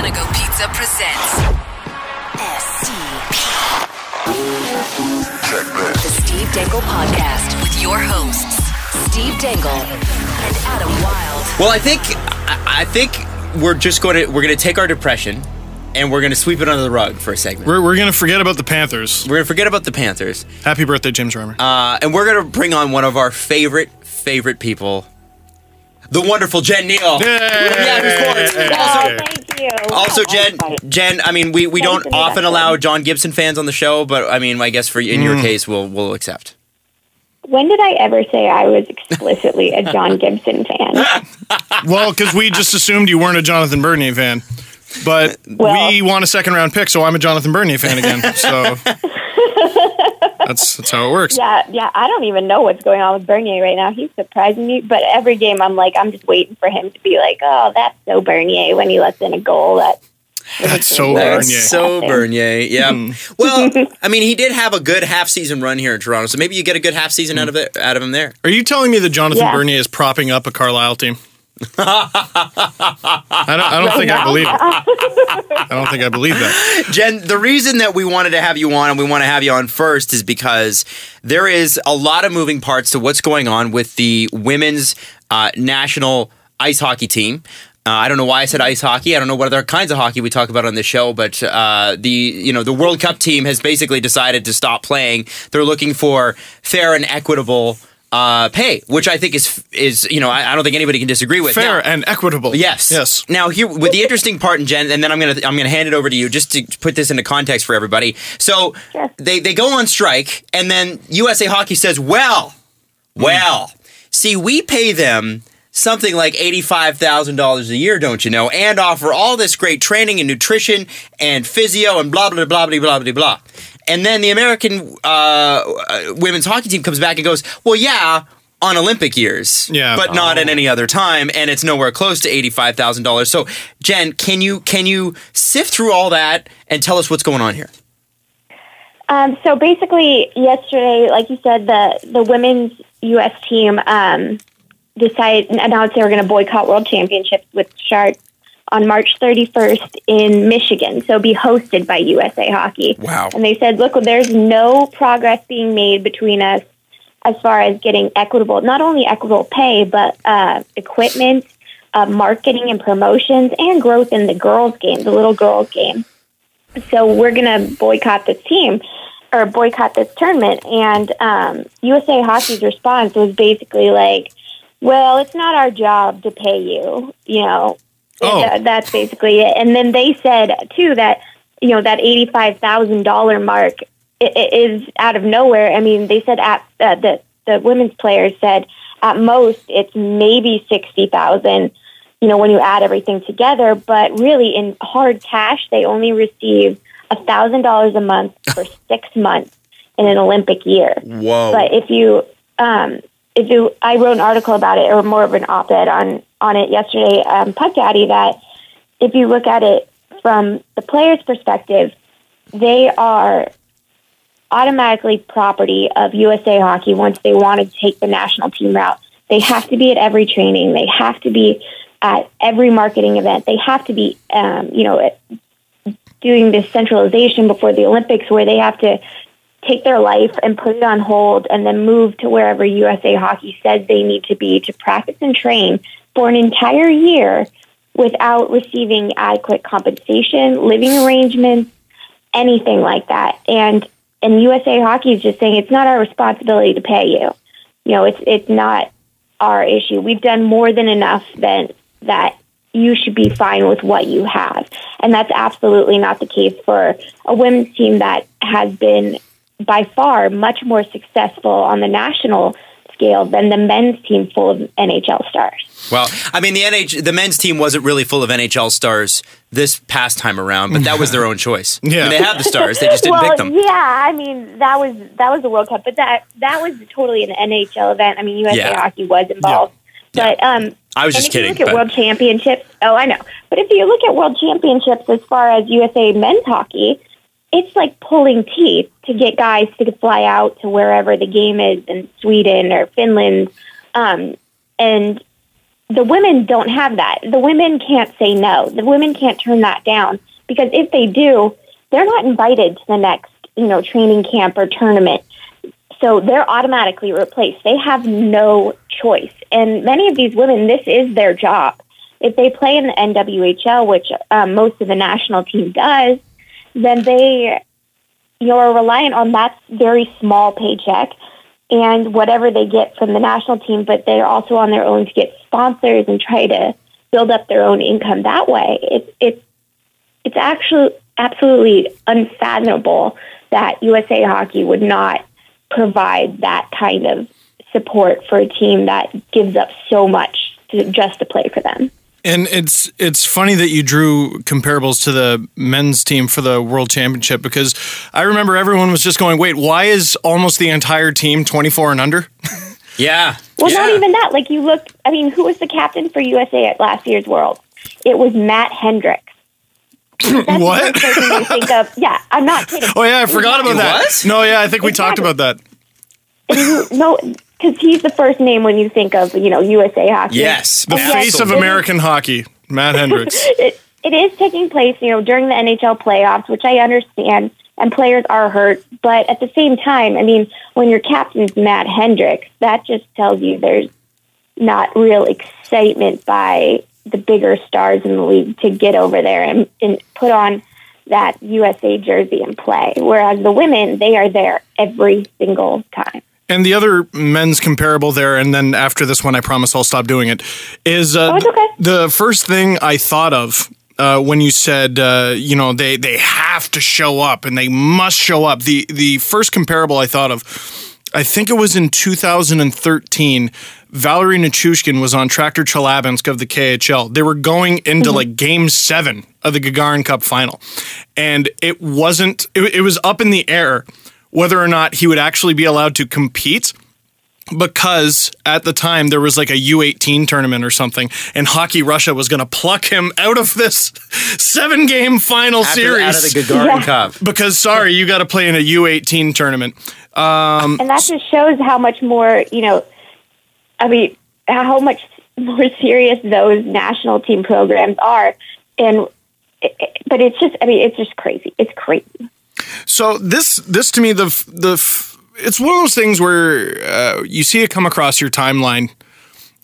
Panago Pizza presents SCP. The Steve Dangle Podcast with your hosts, Steve Dangle and Adam Wilde. Well, I think we're going to take our depression and we're going to sweep it under the rug for a segment. We're going to forget about the Panthers. We're going to forget about the Panthers. Happy birthday, James Reimer. And we're going to bring on one of our favorite people, the wonderful Jen Neale. Thank you. Also, Jen, I mean, we don't often allow John Gibson fans on the show, but I mean, I guess in your case, we'll accept. When did I ever say I was explicitly a John Gibson fan? Well, because we just assumed you weren't a Jonathan Bernier fan. But we want a second-round pick, so I'm a Jonathan Bernier fan again. So that's how it works. Yeah. I don't even know what's going on with Bernier right now. He's surprising me. But every game, I'm just waiting for him to be like, oh, that's so Bernier when he lets in a goal. That's so Bernier. That's so Bernier, yeah. Well, I mean, he did have a good half-season run here in Toronto, so maybe you get a good half-season out of him there. Are you telling me that Jonathan Bernier is propping up a Carlisle team? I don't think I believe it. I don't think I believe that. Jen, the reason that we wanted to have you on, and we want to have you on first, is because there is a lot of moving parts to what's going on with the women's national ice hockey team. I don't know why I said ice hockey. I don't know what other kinds of hockey we talk about on this show, but the World Cup team has basically decided to stop playing. They're looking for fair and equitable pay, which I think is I don't think anybody can disagree with. Fair and equitable. Yes. Now here with the interesting part, and Jen, and then I'm gonna hand it over to you just to put this into context for everybody. So they go on strike, and then USA Hockey says, well, see, we pay them something like $85,000 a year, don't you know, and offer all this great training and nutrition and physio and blah blah blah blah blah blah blah. And then the American women's hockey team comes back and goes, well, yeah, on Olympic years, but not at any other time, and it's nowhere close to $85,000. So, Jen, can you sift through all that and tell us what's going on here? So basically, yesterday, like you said, the women's U.S. team announced they were going to boycott World Championships with Sharks on March 31st in Michigan, so be hosted by USA Hockey. Wow. And they said, look, there's no progress being made between us as far as getting not only equitable pay, but equipment, marketing and promotions, and growth in the girls' game, the little girls' game. So we're going to boycott this team, or boycott this tournament. And USA Hockey's response was basically like, well, it's not our job to pay you, That's basically it. And then they said, too, that, that $85,000 mark is out of nowhere. I mean, they said the women's players said at most it's maybe $60,000, when you add everything together. But really, in hard cash, they only receive $1,000 a month for 6 months in an Olympic year. Whoa. But I wrote an article about it, or more of an op-ed on it yesterday, Puck Daddy, that if you look at it from the player's perspective, they are automatically property of USA Hockey once they want to take the national team route. They have to be at every training. They have to be at every marketing event. They have to be, doing this centralization before the Olympics where they have to take their life and put it on hold and then move to wherever USA Hockey says they need to be to practice and train for an entire year without receiving adequate compensation, living arrangements, anything like that. And USA Hockey is just saying it's not our responsibility to pay you. It's not our issue. We've done more than enough that you should be fine with what you have. And that's absolutely not the case for a women's team that has been by far much more successful on the national scale than the men's team full of NHL stars. Well, I mean, the men's team wasn't really full of NHL stars this past time around, but that was their own choice. Yeah. I mean, they had the stars, they just didn't pick them. Yeah, I mean, that was the World Cup, but that was totally an NHL event. I mean, USA Hockey was involved. Yeah. But I was just kidding. If you look at World Championships, I know. But if you look at World Championships as far as USA men's hockey, it's like pulling teeth to get guys to fly out to wherever the game is in Sweden or Finland. And the women don't have that. The women can't say no. The women can't turn that down, because if they do, they're not invited to the next, training camp or tournament. So they're automatically replaced. They have no choice. And many of these women, this is their job. If they play in the NWHL, which most of the national team does, then they are reliant on that very small paycheck and whatever they get from the national team, but they're also on their own to get sponsors and try to build up their own income that way. It's actually absolutely unfathomable that USA Hockey would not provide that kind of support for a team that gives up so much just to play for them. And it's funny that you drew comparables to the men's team for the World Championship, because I remember everyone was just going, wait, why is almost the entire team 24 and under? Yeah. Well, not even that. Like, you look, who was the captain for USA at last year's World? It was Matt Hendricks. That's what? The person you think of. Yeah, I'm not kidding. Oh, yeah, I forgot about that. What? No, yeah, I think we talked about that. No, because he's the first name when you think of, USA Hockey. Yes. The face of American hockey, Matt Hendricks. It is taking place, during the NHL playoffs, which I understand, and players are hurt. But at the same time, when your captain's Matt Hendricks, that just tells you there's not real excitement by the bigger stars in the league to get over there and put on that USA jersey and play. Whereas the women, they are there every single time. And the other men's comparable there, and then after this one, I promise I'll stop doing it, is it's okay. The first thing I thought of when you said, they have to show up and they must show up. The first comparable I thought of, I think it was in 2013, Valerie Nichushkin was on Tractor Chelyabinsk of the KHL. They were going into like Game 7 of the Gagarin Cup final. And it was up in the air whether or not he would actually be allowed to compete, because at the time there was like a U18 tournament or something, and Hockey Russia was going to pluck him out of this 7-game final series. Out of the Gagarin Cup. Because, sorry, you got to play in a U18 tournament. And that just shows how much more, how much more serious those national team programs are. But it's just crazy. It's crazy. So this to me, it's one of those things where you see it come across your timeline,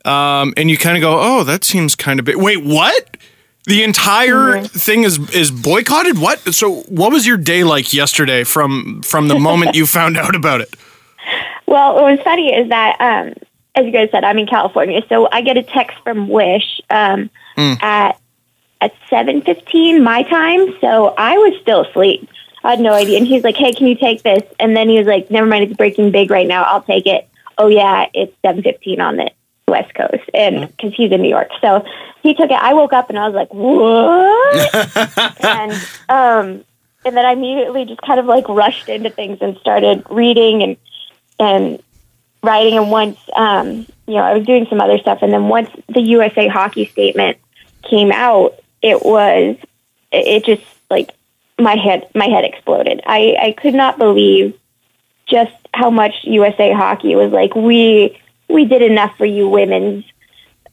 and you kind of go, "Oh, that seems kind of big." Wait, what? The entire thing is boycotted? What? So, what was your day like yesterday from the moment you found out about it? Well, what was funny is that, as you guys said, I'm in California, so I get a text from Wish at 7:15 my time. So I was still asleep. I had no idea. And he's like, "Hey, can you take this?" And then he was like, "Never mind, it's breaking big right now. I'll take it." Oh yeah, it's 7:15 on the West Coast, and because he's in New York, so he took it. I woke up and I was like, "What?" and then I immediately just kind of like rushed into things and started reading and writing. And once, I was doing some other stuff, and then once the USA Hockey statement came out, it just like. My head exploded. I could not believe just how much USA Hockey was like, we did enough for you women.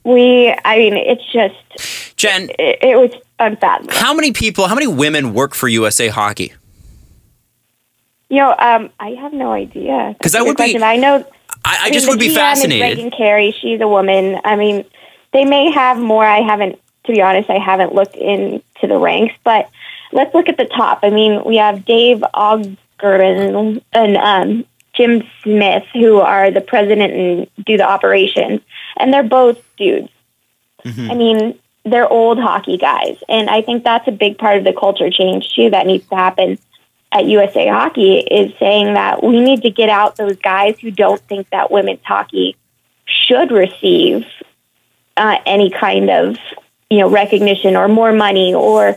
It's just, Jen, it was unfathomable. How many women work for USA Hockey? I have no idea. Because that would be, I know. I just would be fascinated. Megan Carey, she's a woman. They may have more. To be honest, I haven't looked into the ranks, but let's look at the top. We have Dave Ogden and Jim Smith, who are the president and do the operations, and they're both dudes. Mm-hmm. They're old hockey guys, and I think that's a big part of the culture change, too, that needs to happen at USA Hockey, is saying that we need to get out those guys who don't think that women's hockey should receive any kind of recognition or more money, or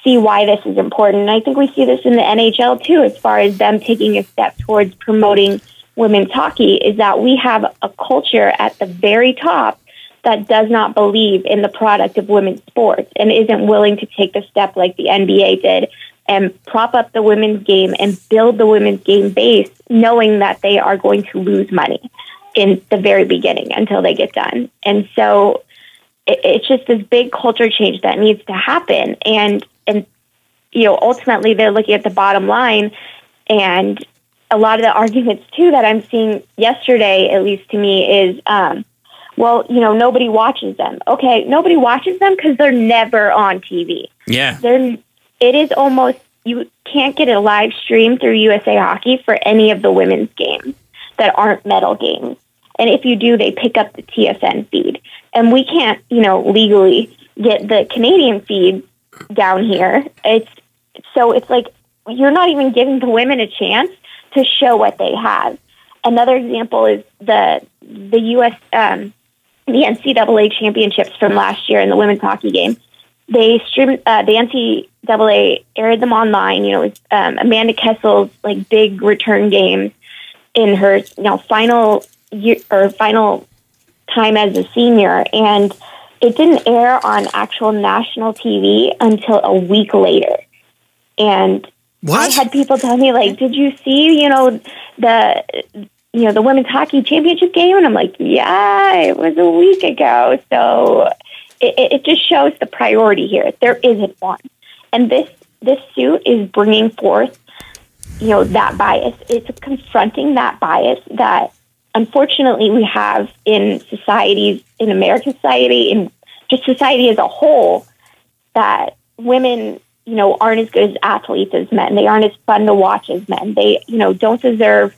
see why this is important. And I think we see this in the NHL too, as far as them taking a step towards promoting women's hockey, is that we have a culture at the very top that does not believe in the product of women's sports and isn't willing to take the step like the NBA did and prop up the women's game and build the women's game base, knowing that they are going to lose money in the very beginning until they get done. And so it's just this big culture change that needs to happen. And ultimately they're looking at the bottom line. And a lot of the arguments too that I'm seeing yesterday, at least to me, is, nobody watches them. Okay, nobody watches them because they're never on TV. Yeah. It is almost, you can't get a live stream through USA Hockey for any of the women's games that aren't medal games. And if you do, they pick up the TSN feed. And we can't, legally get the Canadian feed down here. It's like you're not even giving the women a chance to show what they have. Another example is the U.S. The NCAA championships from last year in the women's hockey game. They streamed the NCAA aired them online. It was Amanda Kessel's big return game in her final year or final time as a senior, and it didn't air on actual national TV until a week later. And what? I had people tell me, did you see, the women's hockey championship game? And I'm like, yeah, it was a week ago. So it just shows the priority here. There isn't one. And this suit is bringing forth, that bias. It's confronting that bias that unfortunately we have in societies, in American society, in just society as a whole, that women, aren't as good as athletes as men. They aren't as fun to watch as men. They, don't deserve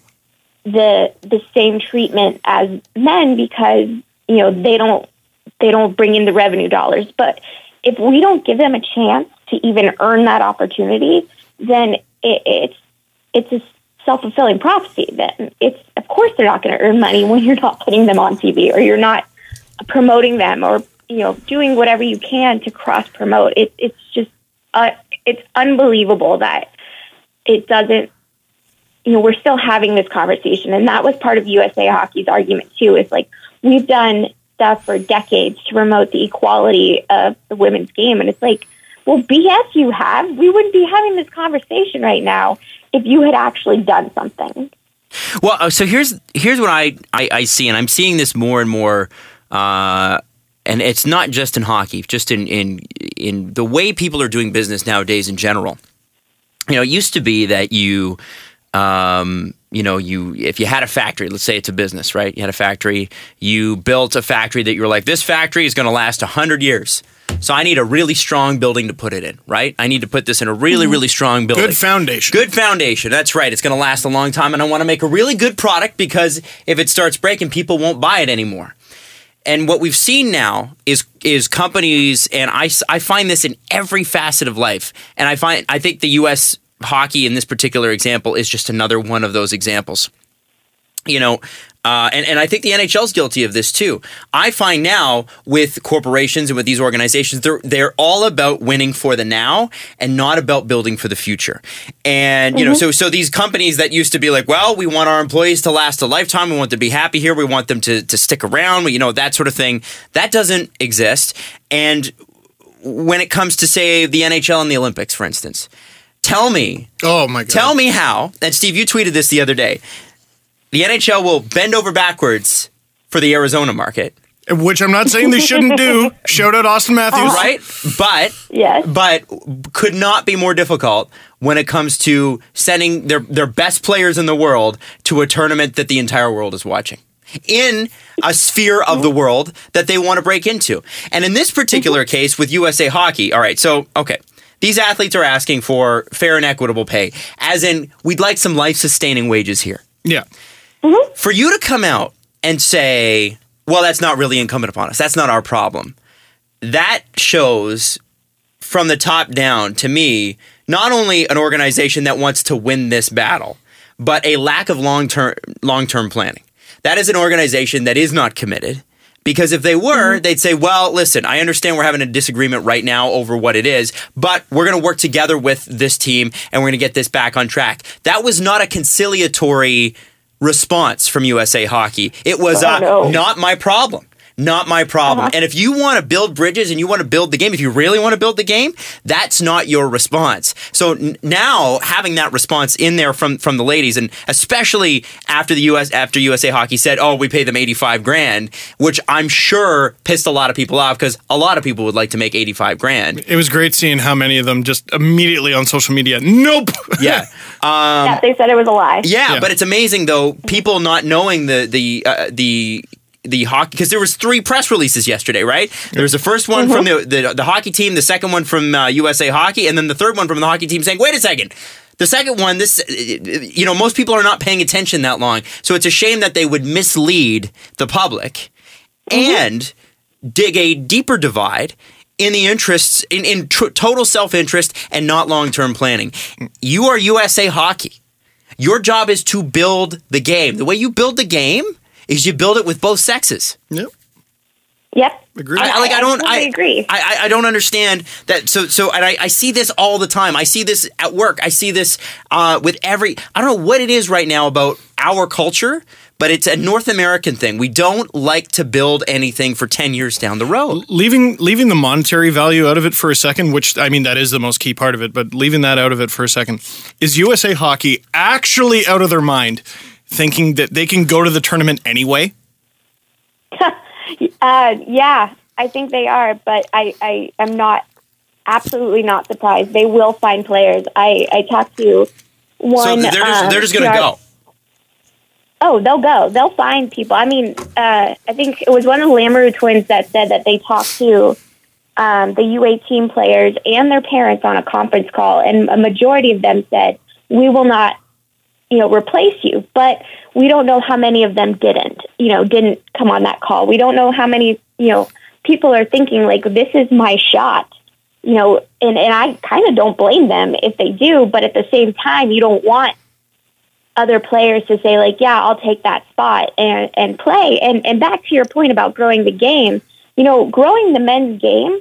the same treatment as men because, they don't bring in the revenue dollars. But if we don't give them a chance to even earn that opportunity, then it's a self-fulfilling prophecy. Then of course they're not going to earn money when you're not putting them on TV or you're not promoting them or doing whatever you can to cross promote. It's just it's unbelievable that it doesn't. We're still having this conversation, and that was part of USA Hockey's argument too. Is we've done stuff for decades to promote the equality of the women's game, and it's well, BS you have. We wouldn't be having this conversation right now if you had actually done something. Well, so here's what I see, and I'm seeing this more and more, and it's not just in hockey, just in the way people are doing business nowadays in general. It used to be that if you had a factory, let's say it's a business, right? You had a factory, you built a factory that you were like, this factory is going to last 100 years. So I need a really strong building to put it in, right? I need to put this in a really, really strong building. Good foundation. Good foundation. That's right. It's going to last a long time, and I want to make a really good product because if it starts breaking, people won't buy it anymore. And what we've seen now is companies, and I find this in every facet of life, and I think the U.S. hockey in this particular example is just another one of those examples. And I think the NHL is guilty of this too. I find now with corporations and with these organizations, they're all about winning for the now and not about building for the future. And so these companies that used to be like, well, we want our employees to last a lifetime, we want them to be happy here, we want them to stick around, that sort of thing, that doesn't exist. And when it comes to, say, the NHL and the Olympics, for instance, tell me, oh my God, tell me how. And Steve, you tweeted this the other day. The NHL will bend over backwards for the Arizona market. Which I'm not saying they shouldn't do. Shout out Austin Matthews. Right? But yes. But could not be more difficult when it comes to sending their best players in the world to a tournament that the entire world is watching in a sphere of the world that they want to break into. And in this particular case with USA Hockey, all right, so, okay. These athletes are asking for fair and equitable pay, as in we'd like some life-sustaining wages here. Yeah. Mm-hmm. For you to come out and say, well, that's not really incumbent upon us. That's not our problem. That shows from the top down, to me, not only an organization that wants to win this battle, but a lack of long-term planning. That is an organization that is not committed. Because if they were, they'd say, well, listen, I understand we're having a disagreement right now over what it is, but we're going to work together with this team and we're going to get this back on track. That was not a conciliatory response from USA Hockey. It was not my problem. not my problem. And if you want to build bridges and you want to build the game, if you really want to build the game, that's not your response. So now having that response in there from the ladies, and especially after USA Hockey said, "Oh, we pay them $85,000," which I'm sure pissed a lot of people off because a lot of people would like to make $85,000. It was great seeing how many of them just immediately on social media, nope. Yeah. Yeah, they said it was a lie. Yeah, but it's amazing though, people not knowing the hockey, because there was 3 press releases yesterday, right? There was the first one from the hockey team, the second one from USA Hockey, and then the third one from the hockey team saying, "Wait a second. The second one, most people are not paying attention that long, so it's a shame that they would mislead the public and dig a deeper divide in the interests, in total self-interest and not long-term planning. You are USA Hockey. Your job is to build the game. The way you build the game is you build it with both sexes." Yep. Agreed. I agree. I don't understand that. So I see this all the time. I see this at work. I see this with I don't know what it is right now about our culture, but it's a North American thing. We don't like to build anything for 10 years down the road. Leaving the monetary value out of it for a second, which, I mean, that is the most key part of it, but leaving that out of it for a second, is USA Hockey actually out of their mind thinking that they can go to the tournament anyway? Yeah, I think they are, but I am absolutely not surprised. They will find players. I talked to one. So they're just going to go. Oh, they'll go. They'll find people. I mean, I think it was one of the Lamoureux twins that said that they talked to the U18 players and their parents on a conference call, and a majority of them said, "We will not, replace you." But we don't know how many of them didn't come on that call. We don't know how many, people are thinking like, "This is my shot," and I kind of don't blame them if they do, but at the same time, you don't want other players to say like, "Yeah, I'll take that spot and play." And back to your point about growing the game, growing the men's game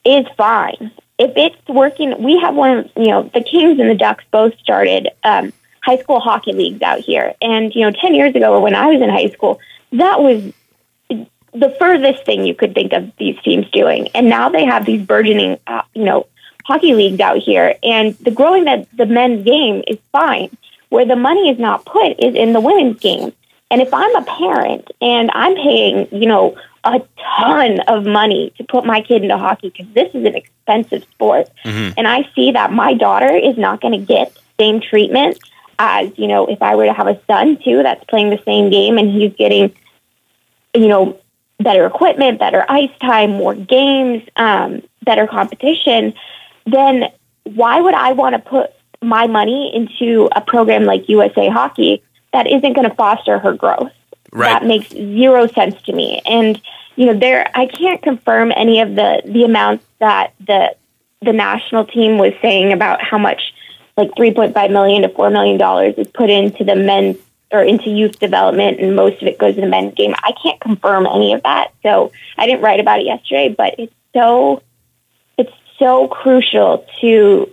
is fine. If it's working, we have the Kings and the Ducks both started high school hockey leagues out here. And, 10 years ago, or when I was in high school, that was the furthest thing you could think of these teams doing. And now they have these burgeoning, hockey leagues out here. And the growing the men's game is fine. Where the money is not put is in the women's game. And if I'm a parent and I'm paying, a ton of money to put my kid into hockey, because this is an expensive sport, and I see that my daughter is not going to get the same treatment as, if I were to have a son too that's playing the same game and he's getting, better equipment, better ice time, more games, better competition, then why would I want to put my money into a program like USA Hockey that isn't going to foster her growth? Right. That makes zero sense to me. And, I can't confirm any of the amounts that the national team was saying about how much, like $3.5 million to $4 million is put into the men's or into youth development, and most of it goes in the men's game. I can't confirm any of that. So I didn't write about it yesterday, but it's so crucial to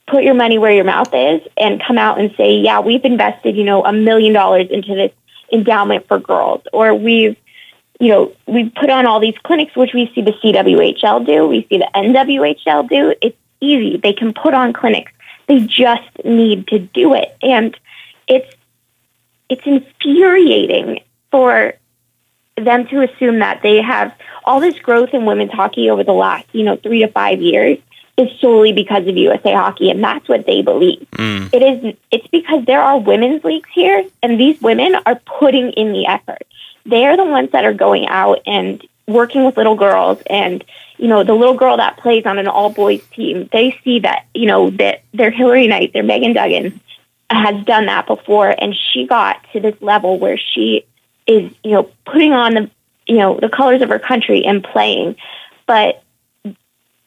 put your money where your mouth is and come out and say, "Yeah, we've invested, $1 million into this endowment for girls," or we've put on all these clinics, which we see the CWHL do, we see the NWHL do. It's easy. They can put on clinics. They just need to do it. And it's infuriating for them to assume that they have all this growth in women's hockey over the last, 3 to 5 years is solely because of USA Hockey, and that's what they believe. It's because there are women's leagues here, and these women are putting in the effort. They're the ones that are going out and working with little girls, and the little girl that plays on an all-boys team, they see that, that their Hillary Knight, their Megan Duggan has done that before, and she got to this level where she is, putting on the colors of her country and playing, but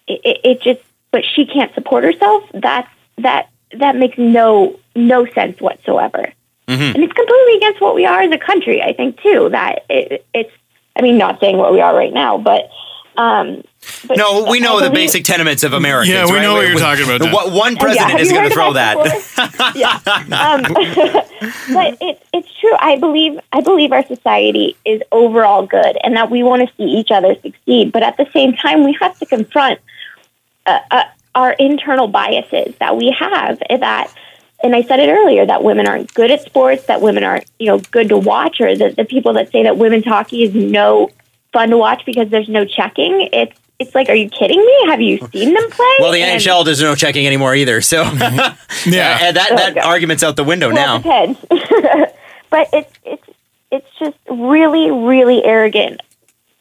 but she can't support herself. That makes no sense whatsoever. And it's completely against what we are as a country, I think, too. That it's, not saying what we are right now, but But No, we know the basic tenements of Americans. Yeah, we right? know what you're talking about, Jen. One president is going to throw that. Yeah, but it's true. I believe our society is overall good, and that we want to see each other succeed. But at the same time, we have to confront our internal biases that we have. And I said it earlier, that women aren't good at sports, that women aren't good to watch, or the people that say that women's hockey is no fun to watch because there's no checking. It's like, are you kidding me? Have you seen them play? Well, the NHL there's no checking anymore either. So yeah, and that argument's out the window now. It depends. But it's just really, really arrogant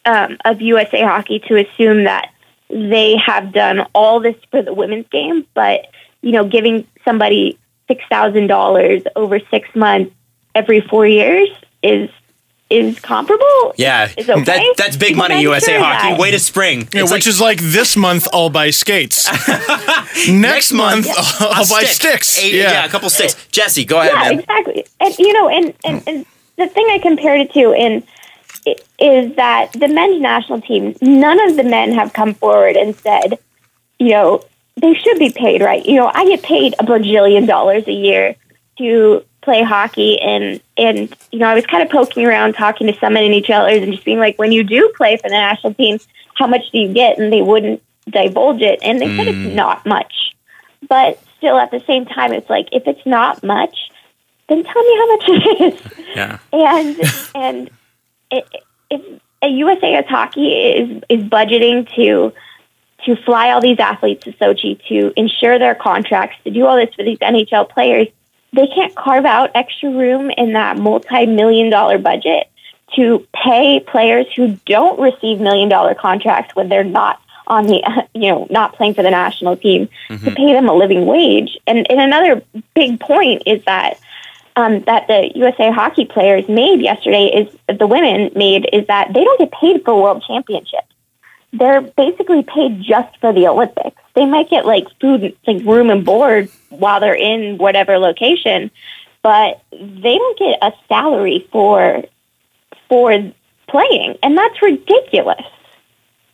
of USA Hockey to assume that they have done all this for the women's game, but giving somebody $6,000 over 6 months every 4 years is comparable. Yeah, is okay. That's big money, USA Hockey. Way to spring. Yeah, which is like this month, I'll buy skates. Next month, I'll buy sticks. Yeah, a couple sticks. Jesse, go ahead, man. Exactly. And the thing I compared it to is that the men's national team, none of the men have come forward and said, they should be paid, right? I get paid $1 bajillion a year to play hockey, and I was kind of poking around, talking to some NHLers, and just being like, when you do play for the national team, how much do you get? And they wouldn't divulge it, and they said it's not much. But still, at the same time, it's like, if it's not much, then tell me how much it is. Yeah. And if a USA Hockey is budgeting to fly all these athletes to Sochi, to ensure their contracts, to do all this for these NHL players, they can't carve out extra room in that multi-million-dollar budget to pay players who don't receive $1 million contracts when they're not on the, not playing for the national team, to pay them a living wage. And another big point is that the USA Hockey players made yesterday the women made is that they don't get paid for world championships. They're basically paid just for the Olympics. They might get like food, like room and board while they're in whatever location, but they don't get a salary for playing, and that's ridiculous.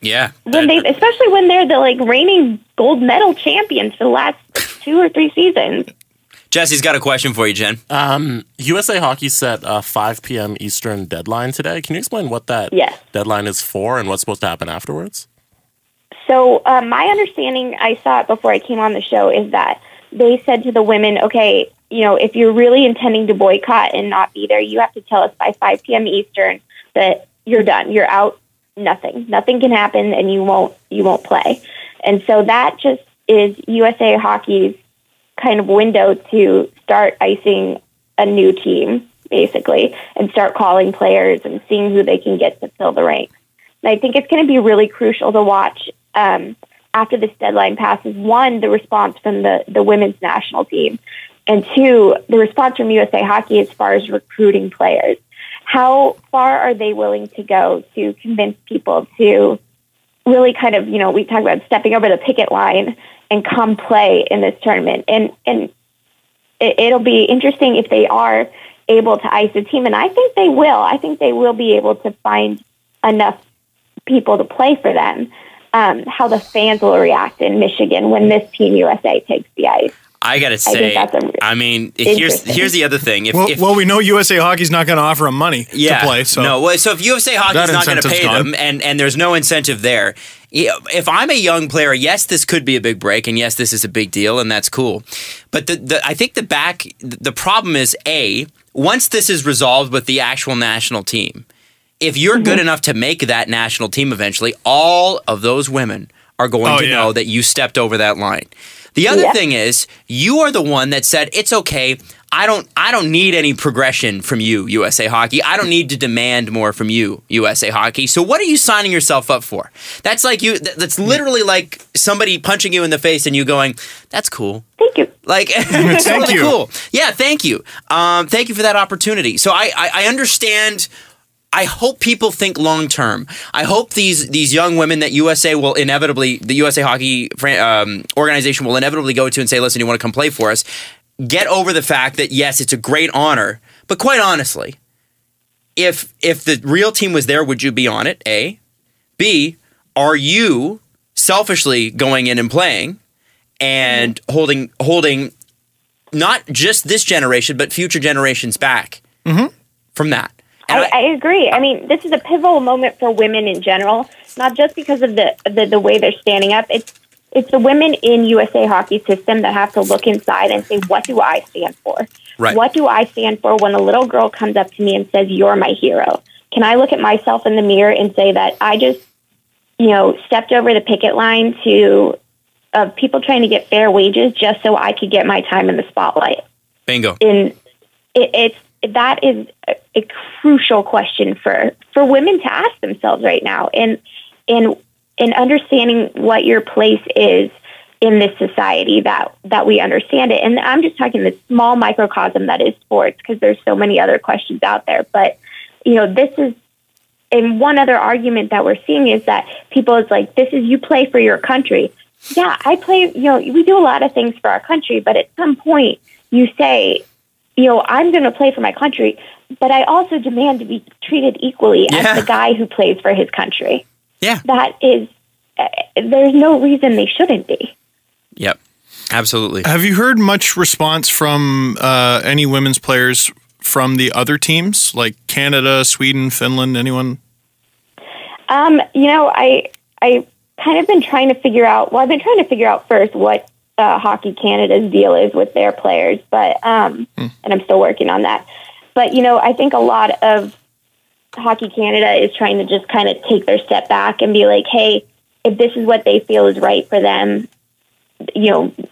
Yeah, especially when they're the reigning gold medal champions for the last 2 or 3 seasons. Jesse's got a question for you, Jen. USA Hockey set a 5 p.m. Eastern deadline today. Can you explain what that deadline is for and what's supposed to happen afterwards? So my understanding, I saw it before I came on the show, is that they said to the women, okay, if you're really intending to boycott and not be there, you have to tell us by 5 p.m. Eastern that you're done. You're out. Nothing can happen, and you won't play. And so that just is USA Hockey's kind of window to start icing a new team, basically, and start calling players and seeing who they can get to fill the ranks. And I think it's going to be really crucial to watch after this deadline passes. 1, the response from the women's national team, and 2, the response from USA Hockey as far as recruiting players. How far are they willing to go to convince people to really kind of, we talk about stepping over the picket line and come play in this tournament. And it'll be interesting if they are able to ice a team, and I think they will. I think they will be able to find enough people to play for them. How the fans will react in Michigan when this Team USA takes the ice. I gotta say, here's the other thing. Well, we know USA Hockey's not going to offer them money to play. So so if USA Hockey's not going to pay them, and there's no incentive there, if I'm a young player, yes, this could be a big break, and yes, this is a big deal, and that's cool. But I think the problem is, once this is resolved with the actual national team, if you're good enough to make that national team eventually, all of those women are going to know that you stepped over that line. The other thing is, you are the one that said, it's okay, I don't need any progression from you, USA Hockey. I don't need to demand more from you, USA Hockey. So what are you signing yourself up for? That's like that's literally like somebody punching you in the face and you going, that's cool. Thank you. Like, it's totally cool. Yeah, thank you. Thank you for that opportunity. So I understand. I hope people think long term. I hope these young women that the USA Hockey organization will inevitably go to and say, listen, you want to come play for us? Get over the fact that, yes, it's a great honor. But quite honestly, if the real team was there, would you be on it, A? B, are you selfishly going in and playing and holding not just this generation, but future generations back from that? I agree. I mean, this is a pivotal moment for women in general, not just because of the way they're standing up. It's the women in USA Hockey system that have to look inside and say, what do I stand for? Right. What do I stand for when a little girl comes up to me and says, you're my hero? Can I look at myself in the mirror and say that I just, stepped over the picket line of people trying to get fair wages just so I could get my time in the spotlight? Bingo. And that is a crucial question for women to ask themselves right now, and understanding what your place is in this society that we understand it. And I'm just talking the small microcosm that is sports, because there's so many other questions out there. But, this is, and one other argument that we're seeing is that people is like, this is, you play for your country. Yeah, I play, we do a lot of things for our country, but at some point you say, I'm going to play for my country, but I also demand to be treated equally as the guy who plays for his country. Yeah. That is, there's no reason they shouldn't be. Yep, absolutely. Have you heard much response from any women's players from the other teams, like Canada, Sweden, Finland, anyone? I kind of been trying to figure out, I've been trying to figure out first what Hockey Canada's deal is with their players, but and I'm still working on that. But, I think a lot of Hockey Canada is trying to just kind of take their step back and be like, hey, if this is what they feel is right for them,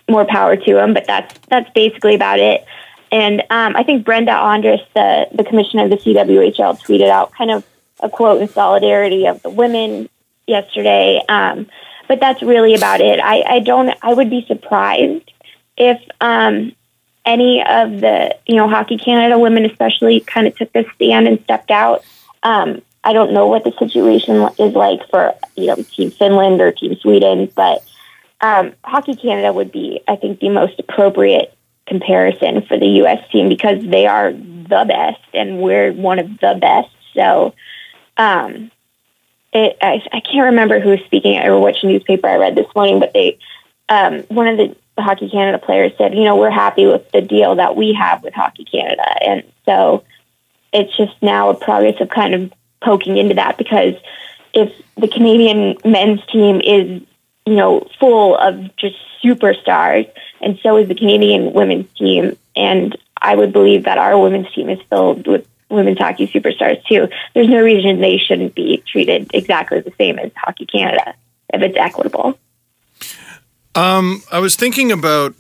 more power to them. But that's basically about it. And I think Brenda Andrus, the commissioner of the CWHL, tweeted out kind of a quote in solidarity of the women yesterday. But that's really about it. I would be surprised if any of the, Hockey Canada women especially kind of took this stand and stepped out. I don't know what the situation is like for, Team Finland or Team Sweden, but Hockey Canada would be, I think, the most appropriate comparison for the U.S. team, because they are the best and we're one of the best. So I can't remember who was speaking or which newspaper I read this morning, but one of the Hockey Canada players said, we're happy with the deal that we have with Hockey Canada. And so it's just now a progress of kind of poking into that, because if the Canadian men's team is, full of just superstars, and so is the Canadian women's team, and I would believe that our women's team is filled with women's hockey superstars too, there's no reason they shouldn't be treated exactly the same as Hockey Canada if it's equitable. I was thinking about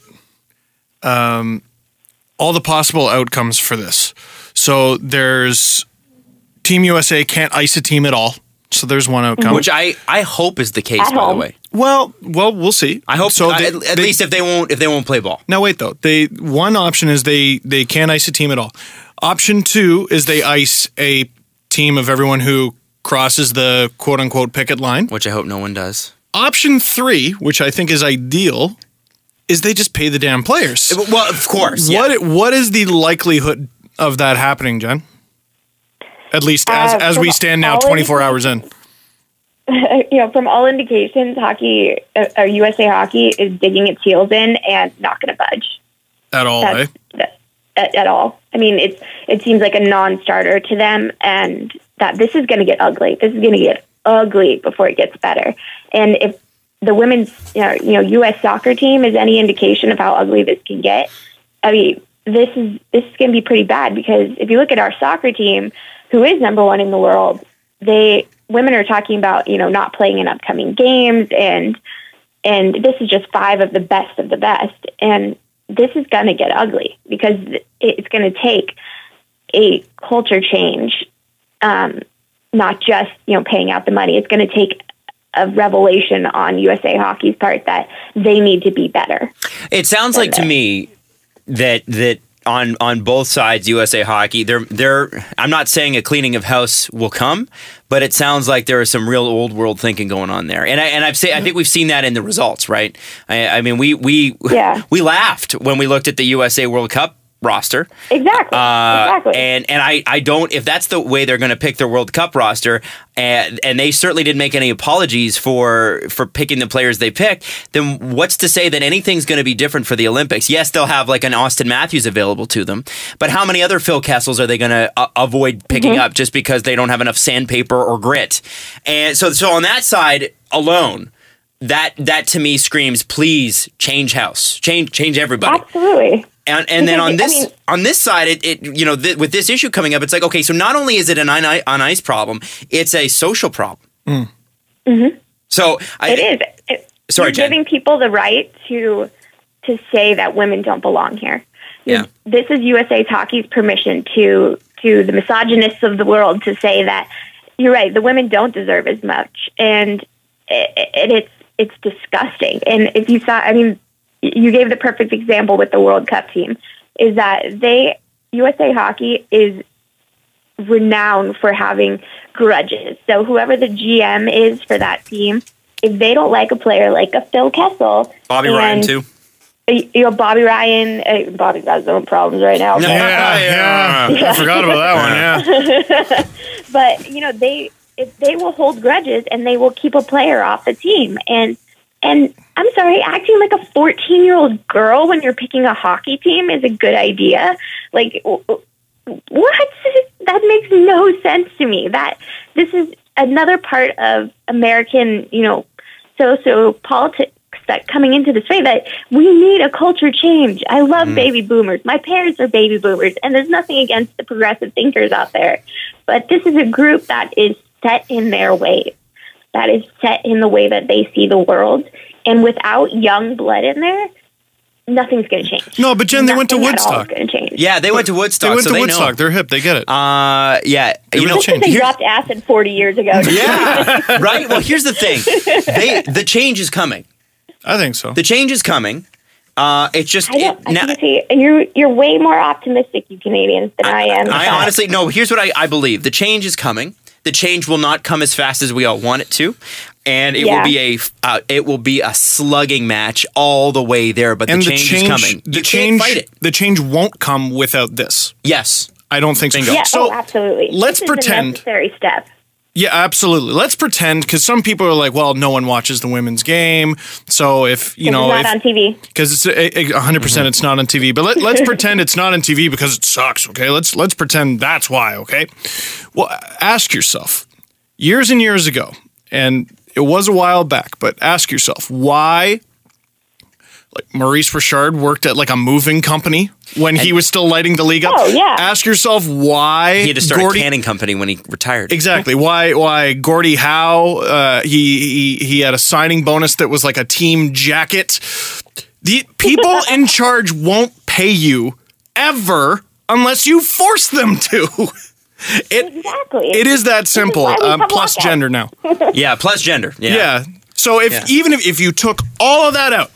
all the possible outcomes for this. So there's Team USA can't ice a team at all. So there's one outcome, which I hope is the case. At by home. the way, well, we'll see. I hope so. At least if they won't play ball. Now wait though. One option is they can't ice a team at all. Option 2 is they ice a team of everyone who crosses the quote unquote picket line, which I hope no one does. Option 3, which I think is ideal, is they just pay the damn players. Well, of course. Yeah. What is the likelihood of that happening, Jen? At least as we stand now, 24 hours in. From all indications, USA Hockey is digging its heels in and not going to budge. At all, At all. I mean, it seems like a non-starter to them, and that this is going to get ugly. This is going to get ugly before it gets better. And if the women's, U.S. soccer team is any indication of how ugly this can get, I mean, this is going to be pretty bad, because if you look at our soccer team, who is number one in the world, women are talking about, not playing in upcoming games, and this is just 5 of the best, and this is going to get ugly, because it's going to take a culture change, not just, paying out the money. It's going to take a revelation on USA Hockey's part that they need to be better. It sounds like to me that on both sides, USA Hockey, they're I'm not saying a cleaning of house will come, but it sounds like there is some real old world thinking going on there. And I think we've seen that in the results, right? I mean, we laughed when we looked at the USA World Cup roster. Exactly. And I don't, if that's the way they're going to pick their World Cup roster, and they certainly didn't make any apologies for picking the players they picked, then what's to say that anything's going to be different for the Olympics? Yes, they'll have like an Austin Matthews available to them, but how many other Phil Kessels are they going to avoid picking up just because they don't have enough sandpaper or grit? And so on that side alone, that to me screams, please change house, change everybody. Absolutely. And then on this side, with this issue coming up, it's like, okay, so not only is it an on ice problem, it's a social problem. So it is. Sorry, Jen. Giving people the right to say that women don't belong here. Yeah. This is USA Hockey's permission to the misogynists of the world to say that you're right, the women don't deserve as much, and it's disgusting. And if you saw, you gave the perfect example with the World Cup team, is that USA Hockey is renowned for having grudges. So whoever the GM is for that team, if they don't like a player like a Phil Kessel, Bobby Ryan too. Bobby Ryan, Bobby's got his own problems right now. Yeah. I forgot about that one. Yeah, but they will hold grudges and they will keep a player off the team. And I'm sorry, acting like a 14-year-old girl when you're picking a hockey team is a good idea. Like, what? That makes no sense to me. That this is another part of American, socio-politics that coming into this way, that we need a culture change. I love baby boomers. My parents are baby boomers, and there's nothing against the progressive thinkers out there. But this is a group that is set in their ways, that is set in the way that they see the world. And without young blood in there, nothing's going to change. No, but Jen, they went to Woodstock. Yeah, they went to Woodstock. They went to Woodstock. Know. They're hip. They get it. Yeah. They dropped acid 40 years ago. Yeah, right? Well, here's the thing. The change is coming. I think so. The change is coming. It's just... You're way more optimistic, you Canadians, than I am. I honestly... No, here's what I believe. The change is coming. The change will not come as fast as we all want it to. And it will be a slugging match all the way there, but the change is coming. You can't fight it. The change won't come without this. Yes. I don't think so. Yeah, so absolutely. Let's pretend... a necessary step. Yeah, absolutely. Let's pretend, because some people are like, well, no one watches the women's game. So if, it's not on TV. Because it's 100% it's not on TV. But let's pretend it's not on TV because it sucks, okay? Let's pretend that's why, okay? Well, ask yourself, years and years ago, and it was a while back, but ask yourself, why... Like Maurice Richard worked at like a moving company when he was still lighting the league up. Oh, yeah. Ask yourself why he had to start a canning company when he retired. Exactly. Why Gordie Howe, he had a signing bonus that was like a team jacket. The people in charge won't pay you ever unless you force them to. Exactly. It is that simple. Plus gender now. Yeah, plus gender. Yeah. So even if you took all of that out,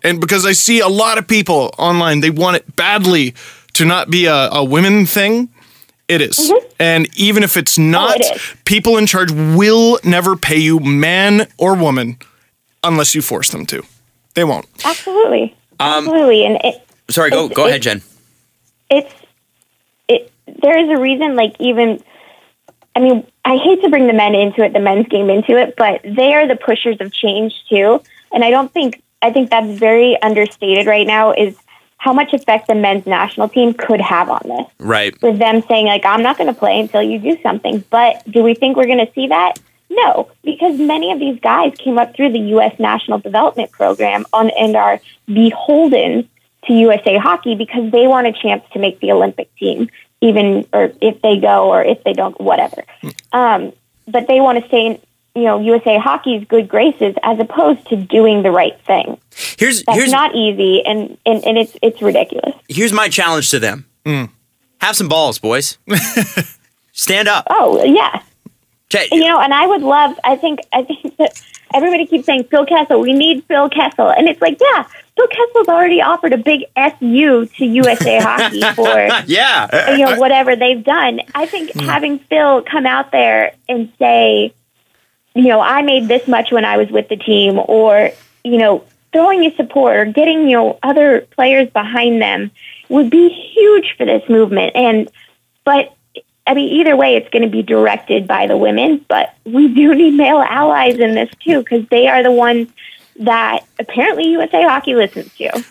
and because I see a lot of people online, they want it badly to not be a women thing. It is. Mm-hmm. And even if it's not, people in charge will never pay you, man or woman, unless you force them to. They won't. Absolutely. Absolutely. And sorry, go ahead, Jen. There is a reason, I hate to bring the men into it, the men's game into it, but they are the pushers of change too. And I think that's very understated right now, is how much effect the men's national team could have on this. Right. With them saying, I'm not going to play until you do something. But do we think we're going to see that? No, because many of these guys came up through the U.S. National Development Program and are beholden to USA Hockey because they want a chance to make the Olympic team, or if they go or if they don't, whatever. But they want to stay in USA Hockey's good graces as opposed to doing the right thing. That's not easy, and it's ridiculous. Here's my challenge to them. Have some balls, boys. Stand up. Oh, yeah. And I would love, I think that everybody keeps saying, Phil Kessel, we need Phil Kessel. And it's like, yeah, Phil Kessel's already offered a big SU to USA Hockey for whatever they've done. I think having Phil come out there and say, I made this much when I was with the team, or, throwing your support or getting other players behind them would be huge for this movement. But I mean, either way, it's going to be directed by the women. But we do need male allies in this too, because they are the ones that apparently USA Hockey listens to.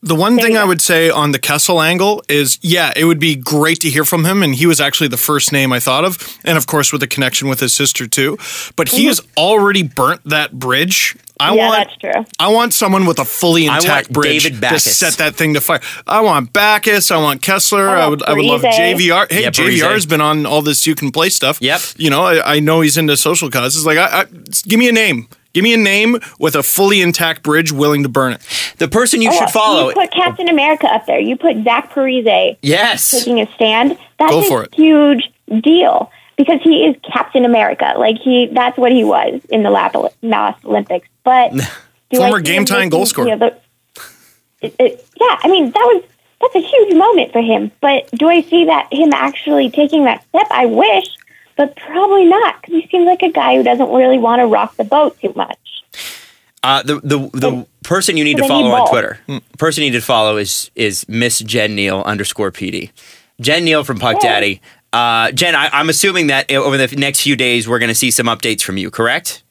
The one thing I would say on the Kessel angle is, yeah, it would be great to hear from him, and he was actually the first name I thought of, and of course with the connection with his sister too. But he has already burnt that bridge. That's true. I want someone with a fully intact bridge David to set that thing to fire. I want Backus. I want Kessler. I would love JVR. Hey, JVR's been on all this You Can Play stuff. Yep. You know, I know he's into social causes. Like, give me a name. Give me a name with a fully intact bridge willing to burn it. The person you should follow. You put Captain America up there. You put Zach Parise taking a stand. That's a huge deal because he is Captain America. Like that's what he was in the last Olympics. But former game time goal scorer. I mean, that's a huge moment for him. But do I see him actually taking that step? I wish. But probably not, because he seems like a guy who doesn't really want to rock the boat too much. The person you need to follow on Twitter, person you need to follow is Miss Jen Neale _PD. Jen Neale from Puck Daddy. Jen, I'm assuming that over the next few days we're going to see some updates from you, correct?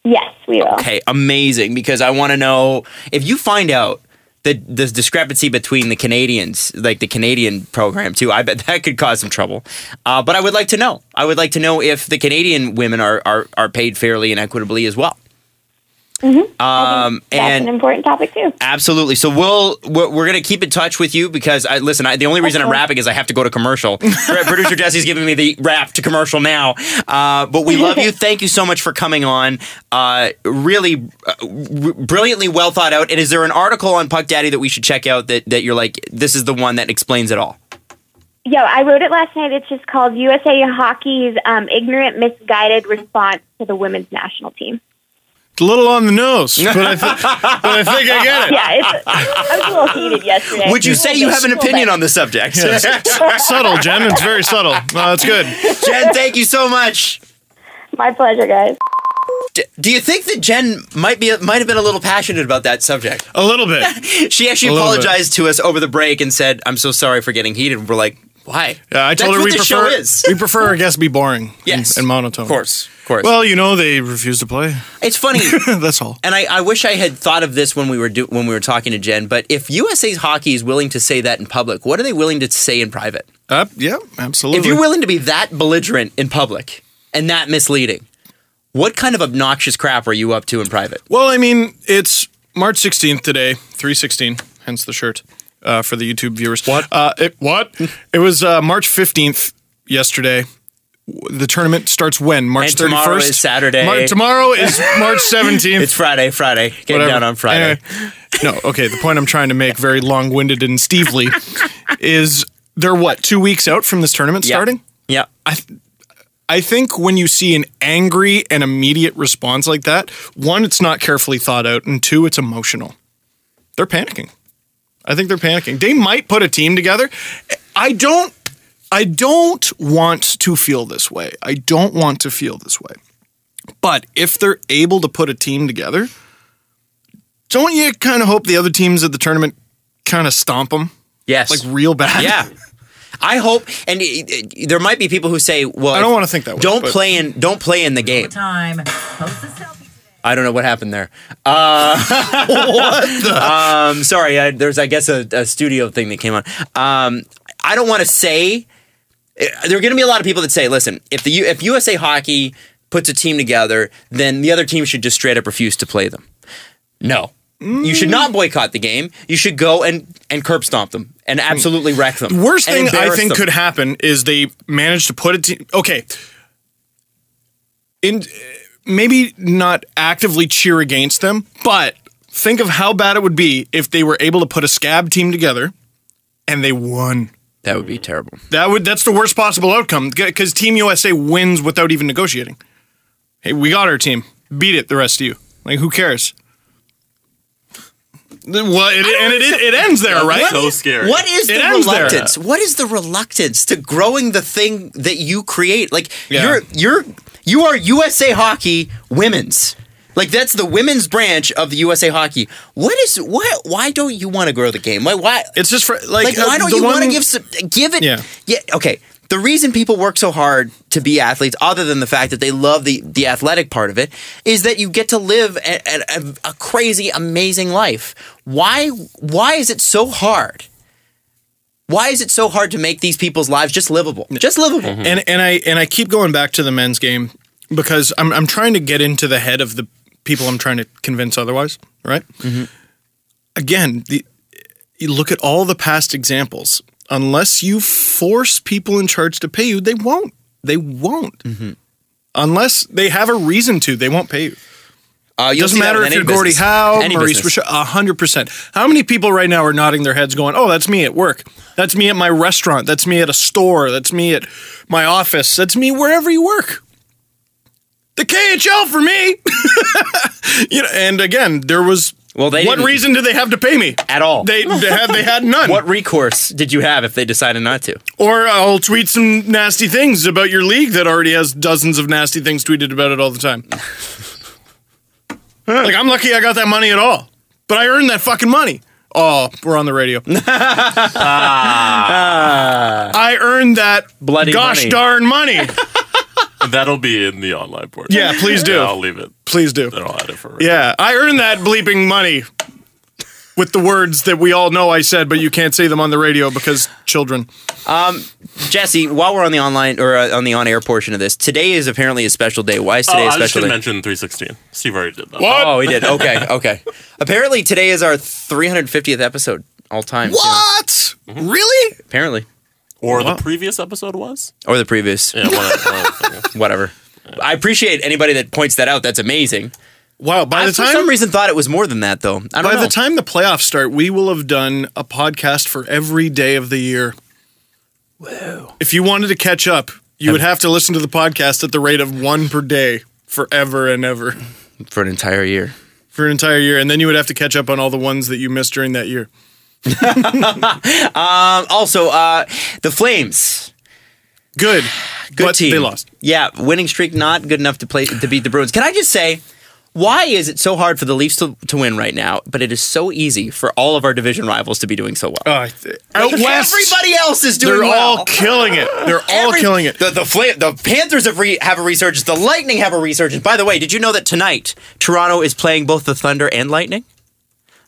Yes, we will. Okay, amazing, because I want to know if you find out the discrepancy between the Canadians, like the Canadian program too, I bet that could cause some trouble. But I would like to know. I would like to know if the Canadian women are paid fairly and equitably as well. Mm-hmm. That's an important topic too. Absolutely. So we're going to keep in touch with you because the only reason I'm rapping is I have to go to commercial. Producer Jesse's giving me the rap to commercial now. But we love you. Thank you so much for coming on. Really brilliantly well thought out. And is there an article on Puck Daddy that we should check out that you're like, this is the one that explains it all? Yeah, I wrote it last night. It's just called USA Hockey's Ignorant, Misguided Response to the Women's National Team. A little on the nose, but I think I get it. Yeah, I was a little heated yesterday. Would you say you have an opinion on the subject? Yes. Subtle, Jen. It's very subtle. That's good. Jen, thank you so much. My pleasure, guys. Do you think that Jen might have been a little passionate about that subject? A little bit. She actually apologized to us over the break and said, "I'm so sorry for getting heated." We're like, why? Yeah, I told her we prefer our guests be boring and monotone. Of course. Well, they refuse to play. It's funny. That's all. And I wish I had thought of this when we were talking to Jen. But if USA Hockey is willing to say that in public, what are they willing to say in private? Yeah, absolutely. If you're willing to be that belligerent in public and that misleading, what kind of obnoxious crap are you up to in private? Well, I mean, it's March 16th today, 3/16, hence the shirt. For the YouTube viewers. What? It was March 15th yesterday. The tournament starts when? March 31st? Tomorrow is Saturday. Tomorrow is March 17th. It's Friday. Getting down on Friday. Anyway, no, okay, the point I'm trying to make, very long-winded and Stevely, is they're 2 weeks out from this tournament starting? Yeah. I think when you see an angry and immediate response like that, one, it's not carefully thought out, and two, it's emotional. They're panicking. I think they're panicking. They might put a team together. I don't want to feel this way. But if they're able to put a team together, don't you kind of hope the other teams at the tournament kind of stomp them? Yes. Like real bad? Yeah. I hope, and there might be people who say, well, I don't want to think that way. Don't play in the game. Time. Post a selfie today. I don't know what happened there. What the? Sorry, there's, I guess, a studio thing that came on. I don't want to say, there are going to be a lot of people that say, listen, if USA Hockey puts a team together, then the other team should just straight up refuse to play them. No. You should not boycott the game. You should go and curb stomp them and absolutely wreck them. The worst thing I think could happen is they manage to put a team. Okay. Maybe not actively cheer against them, but think of how bad it would be if they were able to put a scab team together and they won. That would be terrible. That's the worst possible outcome because Team USA wins without even negotiating. Hey, we got our team. Beat it, the rest of you. Like, who cares? Well, it ends there, right? So scary. What is the reluctance? What is the reluctance to growing the thing that you create? Like you are USA Hockey women's. Like, that's the women's branch of the USA Hockey. Why don't you want to grow the game? Why? It's just for why don't you want to give it? Yeah. Okay. The reason people work so hard to be athletes, other than the fact that they love the athletic part of it, is that you get to live a crazy, amazing life. Why is it so hard? Why is it so hard to make these people's lives just livable? Just livable. Mm-hmm. And I keep going back to the men's game because I'm trying to get into the head of the people I'm trying to convince otherwise, right? Mm-hmm. Again, you look at all the past examples. Unless you force people in charge to pay you, they won't. They won't. Mm-hmm. Unless they have a reason to, they won't pay you. Doesn't matter if you're Gordie Howe, Maurice Richard, 100%. How many people right now are nodding their heads going, oh, that's me at work. That's me at my restaurant. That's me at a store. That's me at my office. That's me wherever you work. The KHL for me. And again, there was... Well, what reason did they have to pay me? At all. They had none. What recourse did you have if they decided not to? Or I'll tweet some nasty things about your league that already has dozens of nasty things tweeted about it all the time. Like, I'm lucky I got that money at all. But I earned that fucking money. Oh, we're on the radio. I earned that bloody gosh money. Darn money. That'll be in the online portal. Yeah, please do. Yeah, I'll leave it. Please do. Then I'll add it for right. Yeah, I earned that bleeping money with the words that we all know I said, but you can't say them on the radio because children. Jesse, while we're on the online or on the on-air portion of this, today is apparently a special day. Why is today a special day? I should mention 316. Steve already did that. What? Oh, he did. Okay. Apparently today is our 350th episode all time. What? Mm-hmm. Really? Apparently. Or the previous episode was? Or the previous. Yeah, whatever. I appreciate anybody that points that out. That's amazing. Wow. For some reason, thought it was more than that, though. I don't know. By the time the playoffs start, we will have done a podcast for every day of the year. Whoa. If you wanted to catch up, you would have to listen to the podcast at the rate of one per day forever and ever. For an entire year. For an entire year. And then you would have to catch up on all the ones that you missed during that year. Also, the Flames. Good but team. They lost. Yeah, winning streak not good enough to beat the Bruins. Can I just say, why is it so hard for the Leafs to win right now, but it is so easy for all of our division rivals to be doing so well? Out west, everybody else is doing well. They're all killing it. They're all killing it. The Panthers have a resurgence. The Lightning have a resurgence. By the way, did you know that tonight Toronto is playing both the Thunder and Lightning?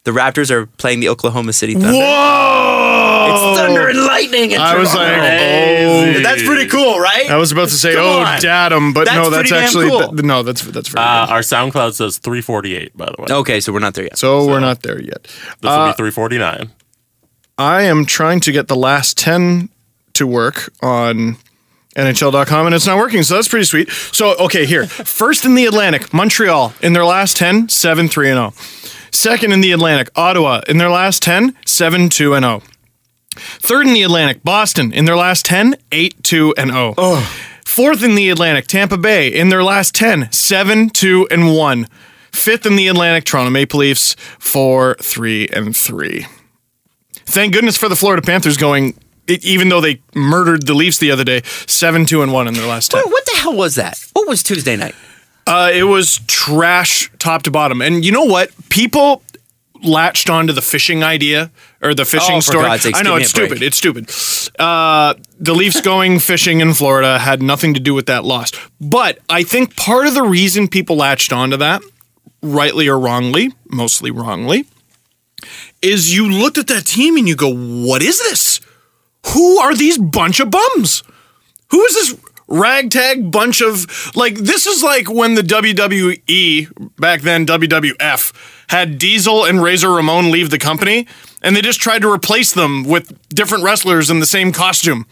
The Raptors are playing the Oklahoma City Thunder. Whoa! It's Thunder and Lightning. I was like, oh, that's pretty cool, right? I was about to say, datum, but no, that's actually cool. No, that's very good. Our SoundCloud says 348, by the way. Okay, so we're not there yet. So we're not there yet. This will be 349. I am trying to get the last 10 to work on NHL.com, and it's not working, so that's pretty sweet. So, okay, here. First in the Atlantic, Montreal. In their last 10, 7-3-0. Second in the Atlantic, Ottawa. In their last 10, 7-2-0. Third in the Atlantic, Boston. In their last 10, 8-2-0. Oh. Fourth in the Atlantic, Tampa Bay. In their last 10, 7-2-1. Fifth in the Atlantic, Toronto Maple Leafs, 4-3-3. Thank goodness for the Florida Panthers going, even though they murdered the Leafs the other day, 7-2-1 in their last 10. What the hell was that? What was Tuesday night? It was trash top to bottom. And you know what? People latched onto the fishing idea or the fishing story. I know, it's stupid. It's stupid. The Leafs going fishing in Florida had nothing to do with that loss. But I think part of the reason people latched onto that, rightly or wrongly, mostly wrongly, is you looked at that team and you go, what is this? Who are these bunch of bums? Who is this ragtag bunch of, like, this is like when the WWE, back then WWF, had Diesel and Razor Ramon leave the company, and they just tried to replace them with different wrestlers in the same costume.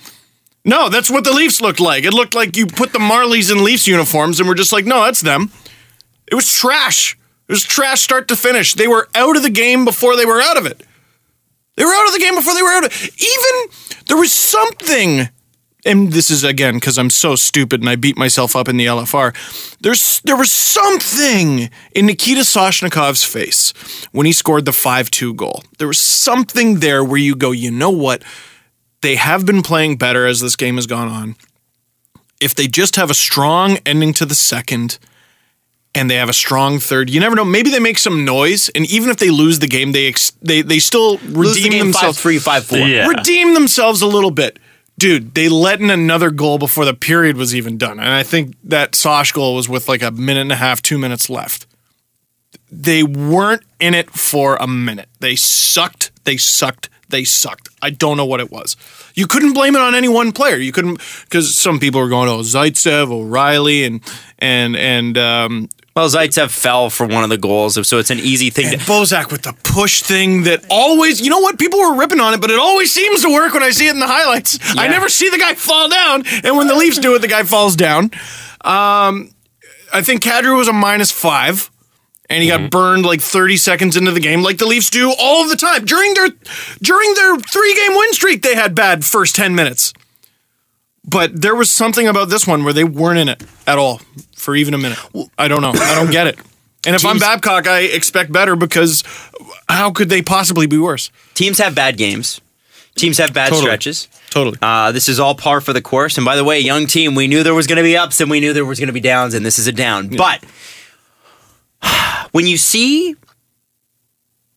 No, that's what the Leafs looked like. It looked like you put the Marlies in Leafs uniforms, and we're just like, no, that's them. It was trash. It was trash start to finish. They were out of the game before they were out of it. They were out of the game before they were out of it. Even, there was something... And this is, again, because I'm so stupid and I beat myself up in the LFR. There was something in Nikita Soshnikov's face when he scored the 5-2 goal. There was something there where you go, you know what? They have been playing better as this game has gone on. If they just have a strong ending to the second and they have a strong third. You never know. Maybe they make some noise, and even if they lose the game, they still redeem themselves. 5-3, 5-4. Yeah. Redeem themselves a little bit. Dude, they let in another goal before the period was even done. And I think that Sosh goal was with like a minute and a half, 2 minutes left. They weren't in it for a minute. They sucked. I don't know what it was. You couldn't blame it on any one player. You couldn't, because some people were going, oh, Zaitsev, O'Reilly, and well, Zaitsev fell for one of the goals, so it's an easy thing. And Bozak with the push thing that always, you know what, people were ripping on it, but it always seems to work when I see it in the highlights. Yeah. I never see the guy fall down, and when the Leafs do it, the guy falls down. I think Kadri was a -5. And he got burned like 30 seconds into the game, like the Leafs do all of the time. During their 3-game win streak, they had bad first 10 minutes. But there was something about this one where they weren't in it at all for even a minute. I don't know. I don't get it. And if I'm Babcock, I expect better, because how could they possibly be worse? Teams have bad games. Teams have bad stretches. Totally. This is all par for the course. And by the way, young team, we knew there was going to be ups and we knew there was going to be downs, and this is a down. Yeah. But when you see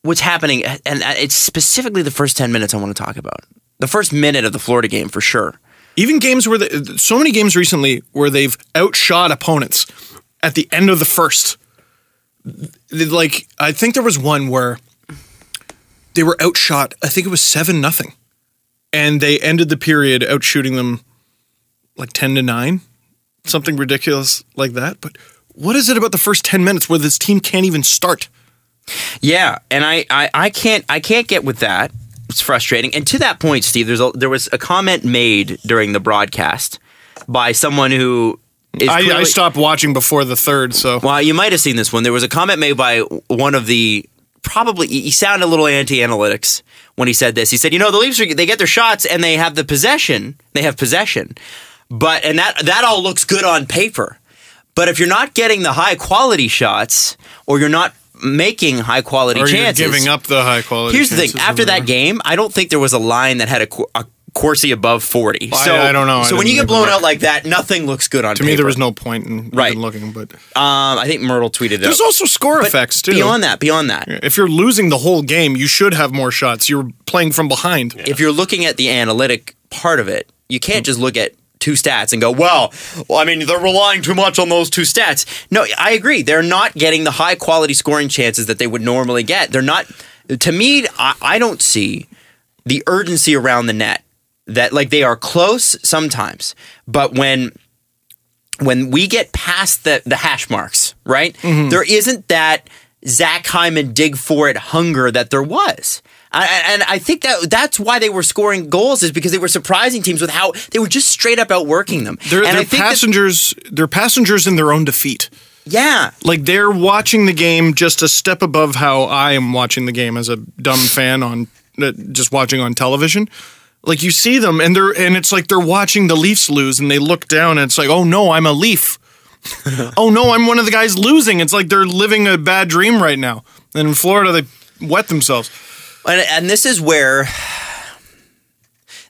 what's happening, and it's specifically the first 10 minutes I want to talk about. The first minute of the Florida game, for sure. Even games where so many games recently where they've outshot opponents at the end of the first. Like, I think there was one where they were outshot, I think it was 7-0. And they ended the period outshooting them like 10-9. Something ridiculous like that. But what is it about the first 10 minutes where this team can't even start? Yeah, and I can't get with that. It's frustrating. And to that point, Steve, there was a comment made during the broadcast by someone who is I stopped watching before the third, so. Well, you might have seen this one. There was a comment made by one of the, probably, he sounded a little anti-analytics when he said this. He said, the Leafs, they get their shots and they have the possession. They have possession. But, and that all looks good on paper. But if you're not getting the high-quality shots, or you're not making high-quality chances... Or you're giving up the high-quality chances. Here's the thing. After that game, I don't think there was a line that had a Corsi above 40. So, I don't know. So when you get blown out like that, nothing looks good on paper. To me, there was no point in even looking. But I think Myrtle tweeted it. There's also score effects, too. Beyond that. If you're losing the whole game, you should have more shots. You're playing from behind. Yeah. If you're looking at the analytic part of it, you can't just look at two stats and go, well, I mean, they're relying too much on those two stats. No, I agree. They're not getting the high-quality scoring chances that they would normally get. They're not... To me, I don't see the urgency around the net. That, like, they are close sometimes, but when we get past the hash marks, right, there isn't that Zach Hyman dig for it hunger that there was. And I think that's why they were scoring goals, is because they were surprising teams with how they were just straight up outworking them. They're passengers in their own defeat. Yeah. Like, they're watching the game just a step above how I am watching the game as a dumb fan on just watching on television. Like, you see them, and it's like they're watching the Leafs lose, and they look down, and it's like, oh no, I'm a Leaf. Oh no, I'm one of the guys losing. It's like they're living a bad dream right now. And in Florida, they wet themselves. And this is where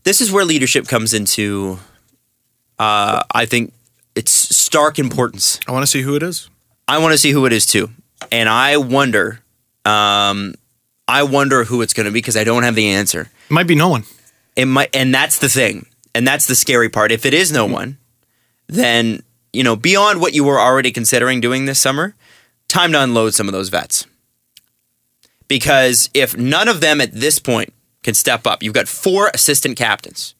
leadership comes into, I think, its stark importance. I want to see who it is. I want to see who it is too, and I wonder who it's going to be, because I don't have the answer. It might be no one. It might, and that's the thing, and that's the scary part. If it is no one, then, beyond what you were already considering doing this summer, time to unload some of those vets. Because if none of them at this point can step up, you've got 4 assistant captains.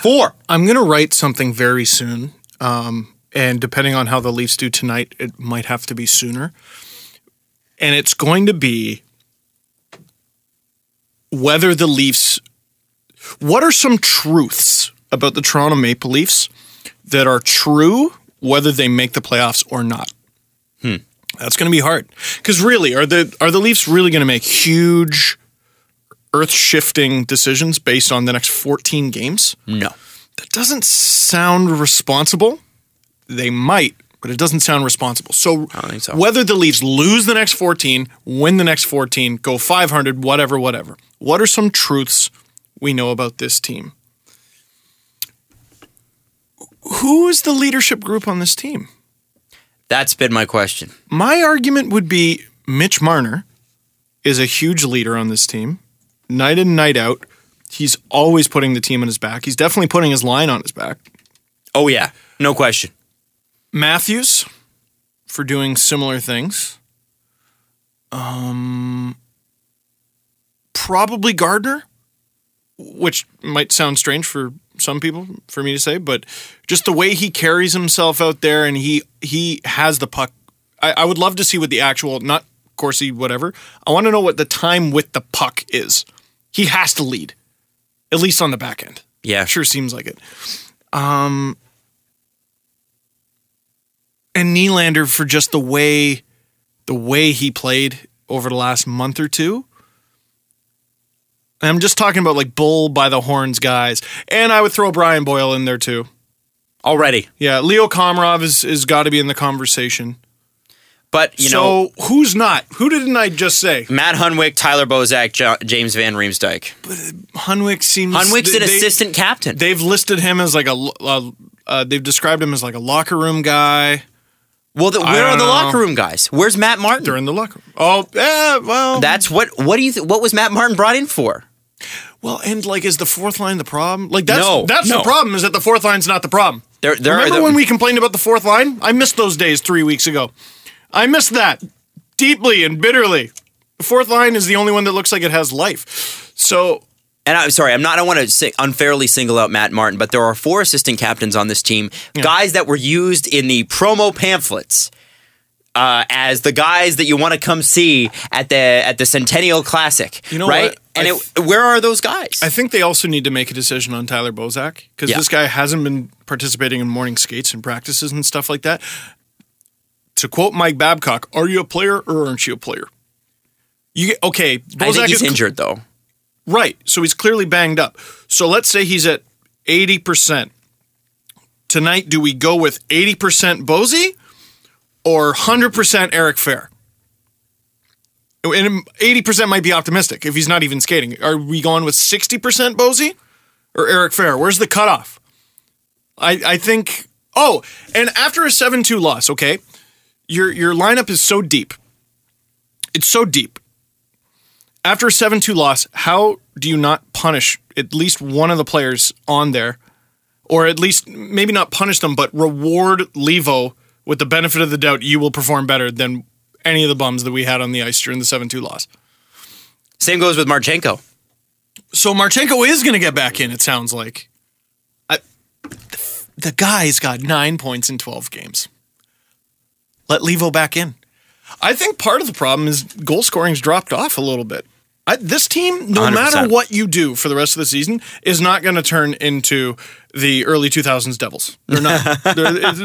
4. I'm going to write something very soon, and depending on how the Leafs do tonight, it might have to be sooner. And it's going to be whether the Leafs... What are some truths about the Toronto Maple Leafs that are true, whether they make the playoffs or not? That's going to be hard. Because really, are the Leafs really going to make huge, earth-shifting decisions based on the next 14 games? No. That doesn't sound responsible. They might, but it doesn't sound responsible. So, I don't think so. Whether the Leafs lose the next 14, win the next 14, go 500, whatever. What are some truths we know about this team? Who is the leadership group on this team? That's been my question. My argument would be Mitch Marner is a huge leader on this team. Night in, night out. He's always putting the team on his back. He's definitely putting his line on his back. Oh, yeah. No question. Matthews for doing similar things. Probably Gardner, which might sound strange for some people, for me to say, but just the way he carries himself out there and he has the puck. I would love to see what the actual, not Corsi, whatever. I want to know what the time with the puck is. He has to lead, at least on the back end. Yeah. Sure seems like it. And Nylander for just the way he played over the last month or two. I'm just talking about like bull by the horns guys. And I would throw Brian Boyle in there too. Already. Yeah, Leo Komarov is got to be in the conversation. But, you know... So, who's not? Who didn't I just say? Matt Hunwick, Tyler Bozak, James Van Riemsdyk. But Hunwick seems... Hunwick's an assistant captain. They've listed him as like they've described him as like a locker room guy. Well, where are the locker room guys? Where's Matt Martin? They're in the locker room. Oh, yeah, well... That's what do you what was Matt Martin brought in for? Well, and like, is the fourth line the problem? Like, that's No. the problem, is that the fourth line's not the problem. Remember when we complained about the fourth line? I missed those days 3 weeks ago. I missed that deeply and bitterly. The fourth line is the only one that looks like it has life. So... And I'm sorry, I don't want to unfairly single out Matt Martin, but there are 4 assistant captains on this team, guys that were used in the promo pamphlets as the guys that you want to come see at the Centennial Classic. You know right? What? And where are those guys? I think they also need to make a decision on Tyler Bozak, because this guy hasn't been participating in morning skates and practices and stuff like that. To quote Mike Babcock, are you a player or aren't you a player? Okay, Bozak I think he's injured, though. Right, so he's clearly banged up. So let's say he's at 80%. Tonight, do we go with 80% Bozy or 100% Eric Fair? And 80% might be optimistic if he's not even skating. Are we going with 60% Bozy or Eric Fair? Where's the cutoff? I think... Oh, and after a 7-2 loss, okay, your lineup is so deep. It's so deep. After a 7-2 loss, how do you not punish at least one of the players on there? Or at least, maybe not punish them, but reward Levo with the benefit of the doubt you will perform better than any of the bums that we had on the ice during the 7-2 loss. Same goes with Marchenko. So Marchenko is going to get back in, it sounds like. The guy's got 9 points in 12 games. Let Levo back in. I think part of the problem is goal scoring's dropped off a little bit. This team, no 100%. Matter what you do for the rest of the season, is not going to turn into the early 2000s Devils. They're not.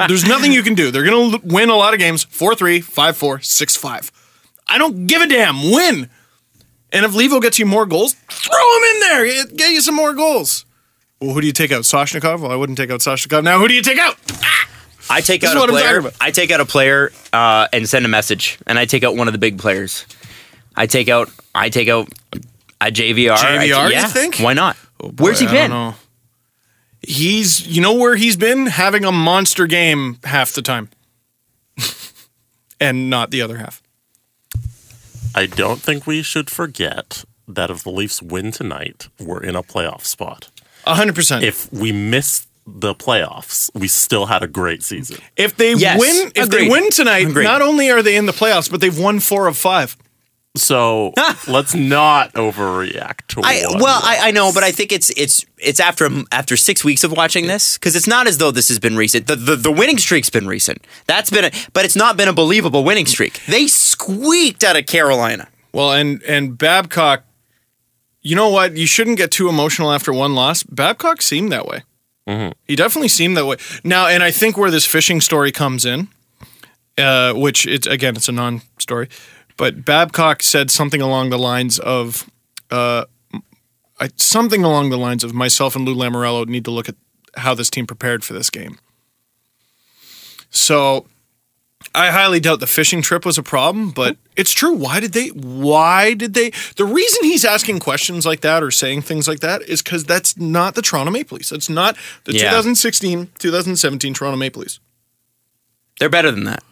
There's nothing you can do. They're going to win a lot of games, 4-3, 5-4, 6-5. I don't give a damn. Win. And if Levo gets you more goals, throw him in there. Get you some more goals. Well, who do you take out? Soshnikov? Well, I wouldn't take out Soshnikov. Now, who do you take out? I take out a player. I take out a player and send a message, and I take out one of the big players. I take out a JVR. JVR, you think? Why not? Oh boy, where's he been? I don't know. You know where he's been? Having a monster game half the time. And not the other half. I don't think we should forget that if the Leafs win tonight, we're in a playoff spot. 100%. If we miss the playoffs, we still had a great season. If they win tonight, not only are they in the playoffs, but they've won 4 of 5. So let's not overreact to I know, but I think it's after 6 weeks of watching this, because it's not as though this has been recent. The winning streak's been recent. But it's not been a believable winning streak. They squeaked out of Carolina. Well, and Babcock, you know what? You shouldn't get too emotional after one loss. Babcock seemed that way. Mm-hmm. He definitely seemed that way. Now, and I think where this fishing story comes in, which it's a non-story, but Babcock said something along the lines of myself and Lou Lamoriello need to look at how this team prepared for this game. So I highly doubt the fishing trip was a problem, but it's true. Why did they? The reason he's asking questions like that or saying things like that is because that's not the Toronto Maple Leafs. It's not the 2016, 2017 Toronto Maple Leafs. They're better than that.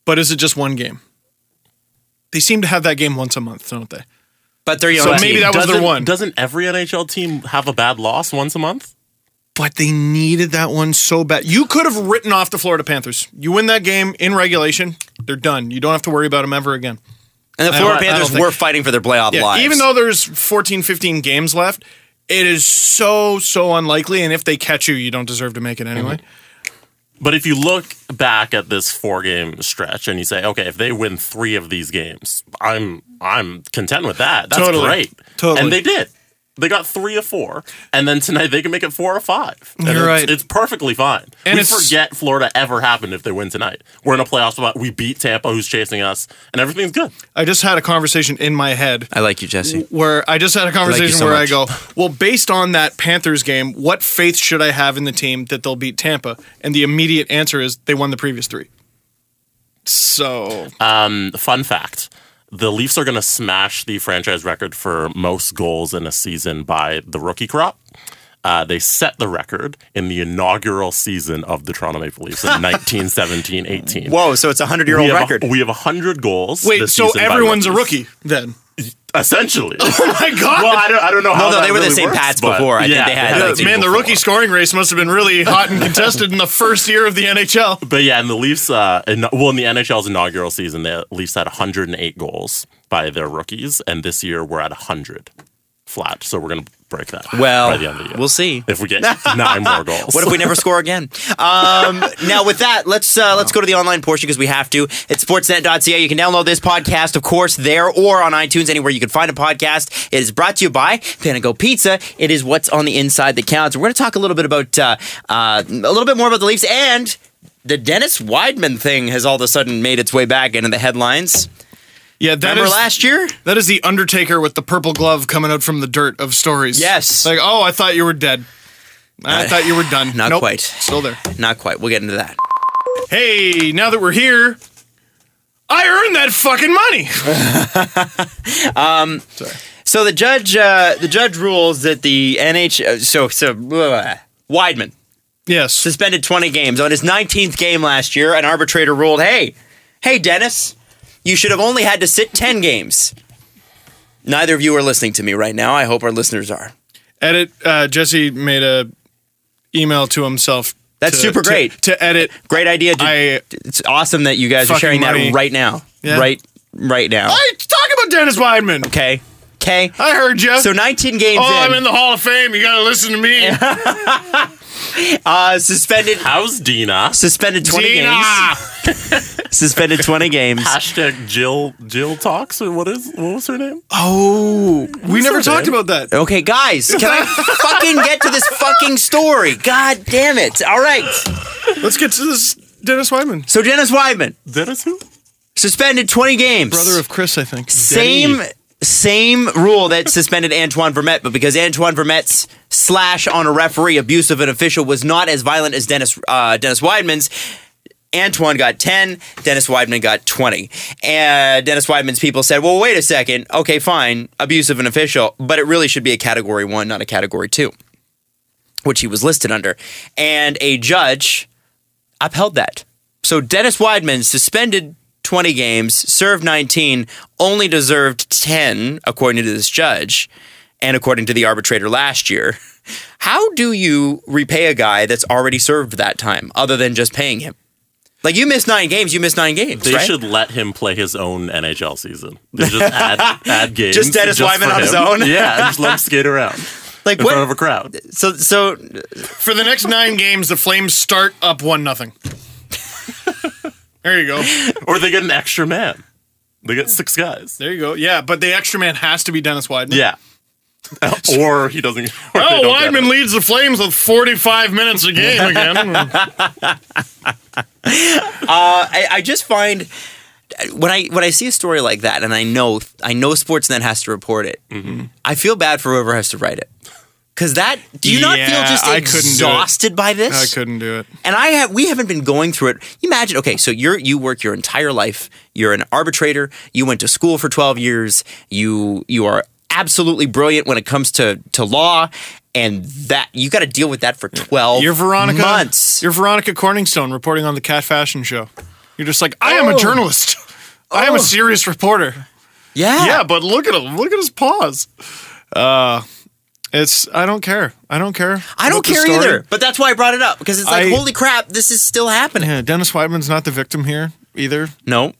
But is it just one game? They seem to have that game once a month, don't they? But they're young. So maybe that was their one. Doesn't every NHL team have a bad loss once a month? But they needed that one so bad. You could have written off the Florida Panthers. You win that game in regulation, they're done. You don't have to worry about them ever again. And the Florida Panthers were fighting for their playoff lives. Even though there's 14, 15 games left, it is so unlikely. And if they catch you, you don't deserve to make it anyway. But if you look back at this 4-game stretch and you say, okay, if they win 3 of these games, I'm content with that. That's great. Totally. And they did. They got 3 of 4, and then tonight they can make it 4 or 5. And You're right. It's perfectly fine. And we forget Florida ever happened if they win tonight. We're in a playoff spot. We beat Tampa, who's chasing us, and everything's good. I just had a conversation in my head. I like you, Jesse. Where I just had a conversation I go, well, based on that Panthers game, what faith should I have in the team that they'll beat Tampa? And the immediate answer is they won the previous 3. So, fun fact. The Leafs are going to smash the franchise record for most goals in a season by the rookie crop. They set the record in the inaugural season of the Toronto Maple Leafs in 1917-18. Whoa, so it's a 100-year-old record. We have 100 goals. Wait, this so season everyone's a rookie then? Essentially. Oh my God. Well, I don't know how No, that they were really the St. works, Pats but before. I think they had Man, the rookie scoring race must have been really hot and contested in the first year of the NHL. But yeah, in the Leafs, in the NHL's inaugural season, the Leafs had 108 goals by their rookies, and this year we're at 100 flat. So we're going to break that by the end of the year. We'll see. If we get 9 more goals. What if we never score again? Now, with that, let's go to the online portion because we have to. It's sportsnet.ca. You can download this podcast, of course, there or on iTunes, anywhere you can find a podcast. It is brought to you by Panago Pizza. It is what's on the inside that counts. We're going to talk a little bit about a little bit more about the Leafs, and the Dennis Wideman thing has all of a sudden made its way back into the headlines. Yeah, Remember last year? That is the Undertaker with the purple glove coming out from the dirt of stories. Yes. Like, oh, I thought you were dead. I thought you were done. Not quite. Still there. Not quite. We'll get into that. Hey, now that we're here, I earned that fucking money. Sorry. So the judge rules that the Wideman suspended 20 games. On his 19th game last year, an arbitrator ruled, hey, Dennis, you should have only had to sit 10 games. Neither of you are listening to me right now. I hope our listeners are. Edit. Jesse made a email to himself. That's super great. To edit. Great idea. It's awesome that you guys are sharing that right now. Yeah. Right now. Talk about Dennis Wideman. Okay. I heard you. So 19 games in. I'm in the Hall of Fame. You got to listen to me. Suspended. How's Dina? Suspended 20 games. Suspended 20 games. Hashtag Jill talks, or what was her name? Oh, we never talked about that. Okay, guys, can I fucking get to this fucking story? God damn it. All right. Let's get to this Dennis Wideman. So Dennis Wideman. Dennis who? Suspended 20 games. Brother of Chris, I think. Same rule that suspended Antoine Vermette, but because Antoine Vermette's slash on a referee, abuse of an official, was not as violent as Dennis Wideman's, Antoine got 10, Dennis Wideman got 20. And Dennis Wideman's people said, well, wait a second. Okay, fine, abuse of an official, but it really should be a Category 1, not a Category 2, which he was listed under. And a judge upheld that. So Dennis Wideman suspended 20 games, served 19, only deserved 10, according to this judge, and according to the arbitrator last year. How do you repay a guy that's already served that time, other than just paying him? Like, you missed 9 games, They should let him play his own NHL season. They just add games. Just Dennis Wideman on his own? Yeah, just let him skate around. Like, in front of a crowd. So for the next 9 games, the Flames start up 1-0. There you go. Or they get an extra man. They get 6 guys. There you go. Yeah, but the extra man has to be Dennis Wideman. Yeah. Or he doesn't. Wideman leads the Flames with 45 minutes a game again. I just find when I see a story like that, and I know Sportsnet has to report it, I feel bad for whoever has to write it. Because do you not feel just exhausted by this? I couldn't do it. And we haven't been going through it. Imagine, okay, so you work your entire life. You're an arbitrator. You went to school for 12 years. You are absolutely brilliant when it comes to law, and that you got to deal with that for 12 months. You're Veronica Corningstone reporting on the Cat Fashion Show. You're just like, I am a journalist. I am a serious reporter. Yeah, but look at him. Look at his paws. I don't care. I don't care either. But that's why I brought it up, because it's like, holy crap, this is still happening. Yeah, Dennis Weidman's not the victim here either. No.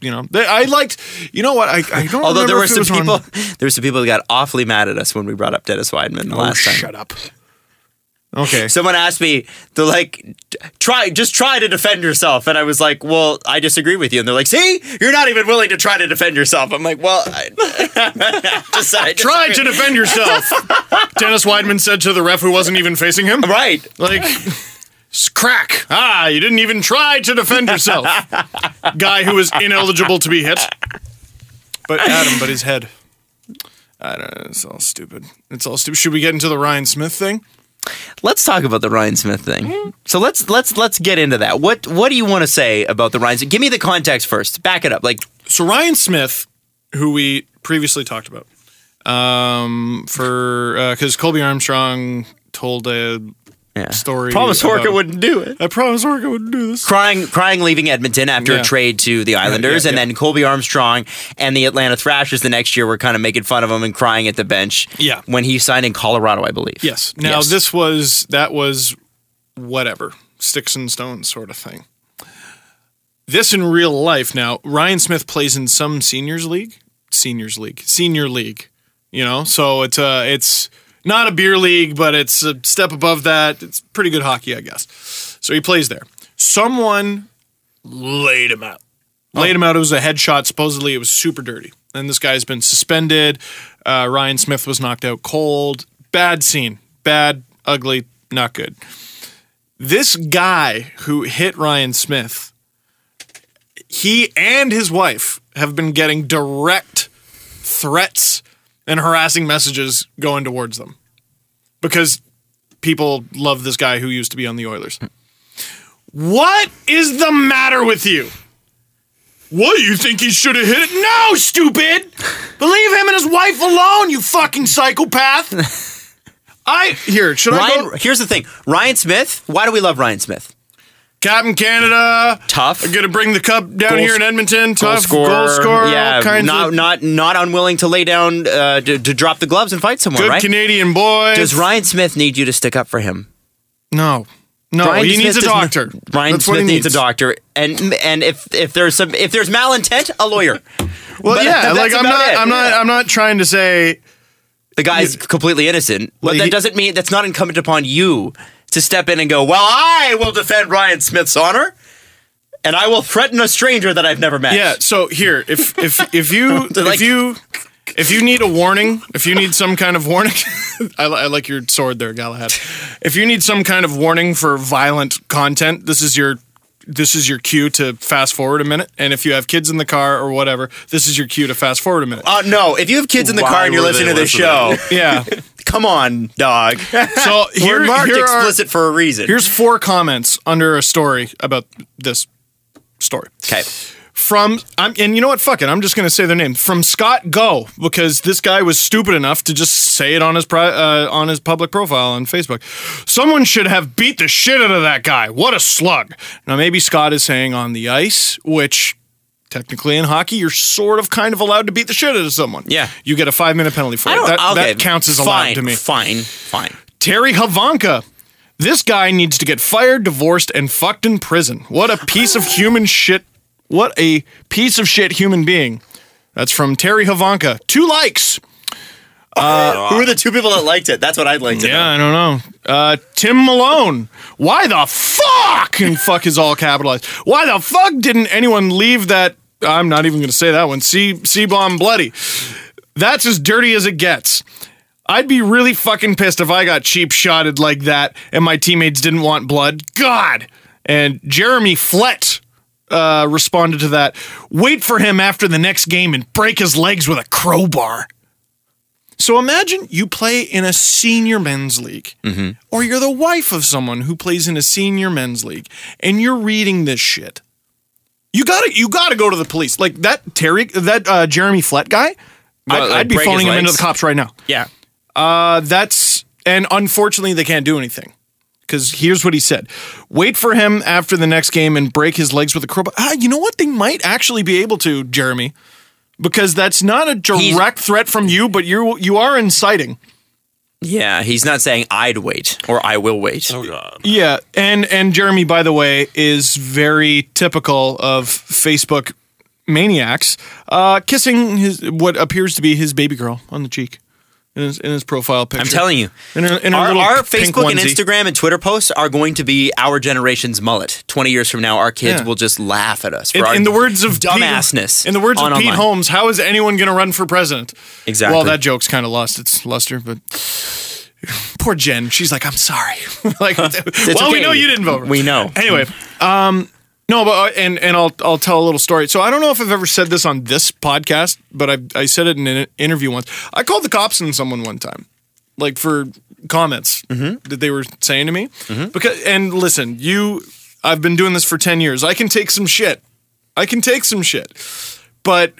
I liked. You know what? I don't. Although there were some people that got awfully mad at us when we brought up Dennis Weidman the last time. Shut up. Okay. Someone asked me, they're like, try to defend yourself. And I was like, well, I disagree with you. And they're like, see, you're not even willing to try to defend yourself. I'm like, well, I try to defend yourself. Dennis Weidman said to the ref who wasn't even facing him. Right. Like, crack. You didn't even try to defend yourself. Guy who was ineligible to be hit. But his head. I don't know. It's all stupid. Should we get into the Ryan Smith thing? Let's talk about the Ryan Smith thing. So let's get into that. What do you want to say about the Ryan Smith? Give me the context first. Back it up. So Ryan Smith, who we previously talked about, because Colby Armstrong told a story. Promised Horka wouldn't do it. I promised Horka wouldn't do this. Crying leaving Edmonton after a trade to the Islanders, and then Colby Armstrong and the Atlanta Thrashers the next year were kind of making fun of him and crying at the bench. Yeah. When he signed in Colorado, I believe. Yes. Now that was whatever, sticks and stones sort of thing. This in real life now, Ryan Smith plays in some senior league. You know, so it's not a beer league, but it's a step above that. It's pretty good hockey, I guess. So he plays there. Someone laid him out. It was a headshot. Supposedly it was super dirty. And this guy's been suspended. Ryan Smith was knocked out cold. Bad scene. Bad, ugly, not good. This guy who hit Ryan Smith, he and his wife have been getting direct threats and harassing messages going towards them because people love this guy who used to be on the Oilers. What is the matter with you? What, you think he should have hit it? No, stupid! Believe him and his wife alone, you fucking psychopath! Here's the thing. Ryan Smith, why do we love Ryan Smith? Captain Canada, tough. I'm gonna bring the cup down here in Edmonton. Tough, goal scorer. Yeah, not unwilling to lay down to drop the gloves and fight someone. Good right? Canadian boy. Does Ryan Smith need you to stick up for him? No, he needs a doctor. Ryan Smith needs a doctor, and if there's malintent, a lawyer. Well, I'm not trying to say the guy's completely innocent, but that doesn't mean that's not incumbent upon you to step in and go, well, I will defend Ryan Smith's honor, and I will threaten a stranger that I've never met. Yeah. So here, if you need a warning, if you need some kind of warning, I like your sword there, Galahad. If you need some kind of warning for violent content, this is your cue to fast forward a minute. And if you have kids in the car or whatever, this is your cue to fast forward a minute. No, if you have kids in the car and you're listening to this show, yeah. Come on, dog. So we're marked explicit for a reason. Here's 4 comments under a story about this story. Okay. And you know what? Fuck it. I'm just going to say their name. From Scott Go, because this guy was stupid enough to just say it on his public profile on Facebook. Someone should have beat the shit out of that guy. What a slug. Now, maybe Scott is saying on the ice, which technically in hockey, you're sort of kind of allowed to beat the shit out of someone. Yeah. You get a 5-minute penalty for it. That counts as allowed to me. Fine. Terry Havanka. This guy needs to get fired, divorced, and fucked in prison. What a piece of human shit. What a piece of shit human being. That's from Terry Havanka. 2 likes. Who are the 2 people that liked it? That's what I'd like to know. Yeah, I don't know. Tim Malone. Why the fuck? And fuck is all capitalized. Why the fuck didn't anyone leave that? I'm not even going to say that one. C-bomb bloody. That's as dirty as it gets. I'd be really fucking pissed if I got cheap shotted like that and my teammates didn't want blood. God. And Jeremy Flett responded to that. Wait for him after the next game and break his legs with a crowbar. So imagine you play in a senior men's league, or you're the wife of someone who plays in a senior men's league, and you're reading this shit. You gotta go to the police. Like that Jeremy Flett guy, I'd be phoning him into the cops right now. Yeah. And unfortunately they can't do anything because here's what he said. Wait for him after the next game and break his legs with a crowbar. You know what? They might actually be able to, Jeremy, because that's not a direct threat from you, but you are inciting. Yeah, he's not saying I'd wait or I will wait. Oh, God. Yeah, and Jeremy, by the way, is very typical of Facebook maniacs, kissing what appears to be his baby girl on the cheek in his profile picture. I'm telling you, our Facebook and Instagram and Twitter posts are going to be our generation's mullet. 20 years from now, our kids will just laugh at us for our in the words of dumbassness. In the words of Pete Holmes, how is anyone going to run for president? Exactly. Well, that joke's kind of lost its luster, but poor Jen. She's like, I'm sorry. Like, well, okay. We know you didn't vote. We know. Anyway, no, but and I'll tell a little story. So I don't know if I've ever said this on this podcast, but I said it in an interview once. I called the cops on someone one time, like for comments that they were saying to me. Because and listen, I've been doing this for 10 years. I can take some shit. But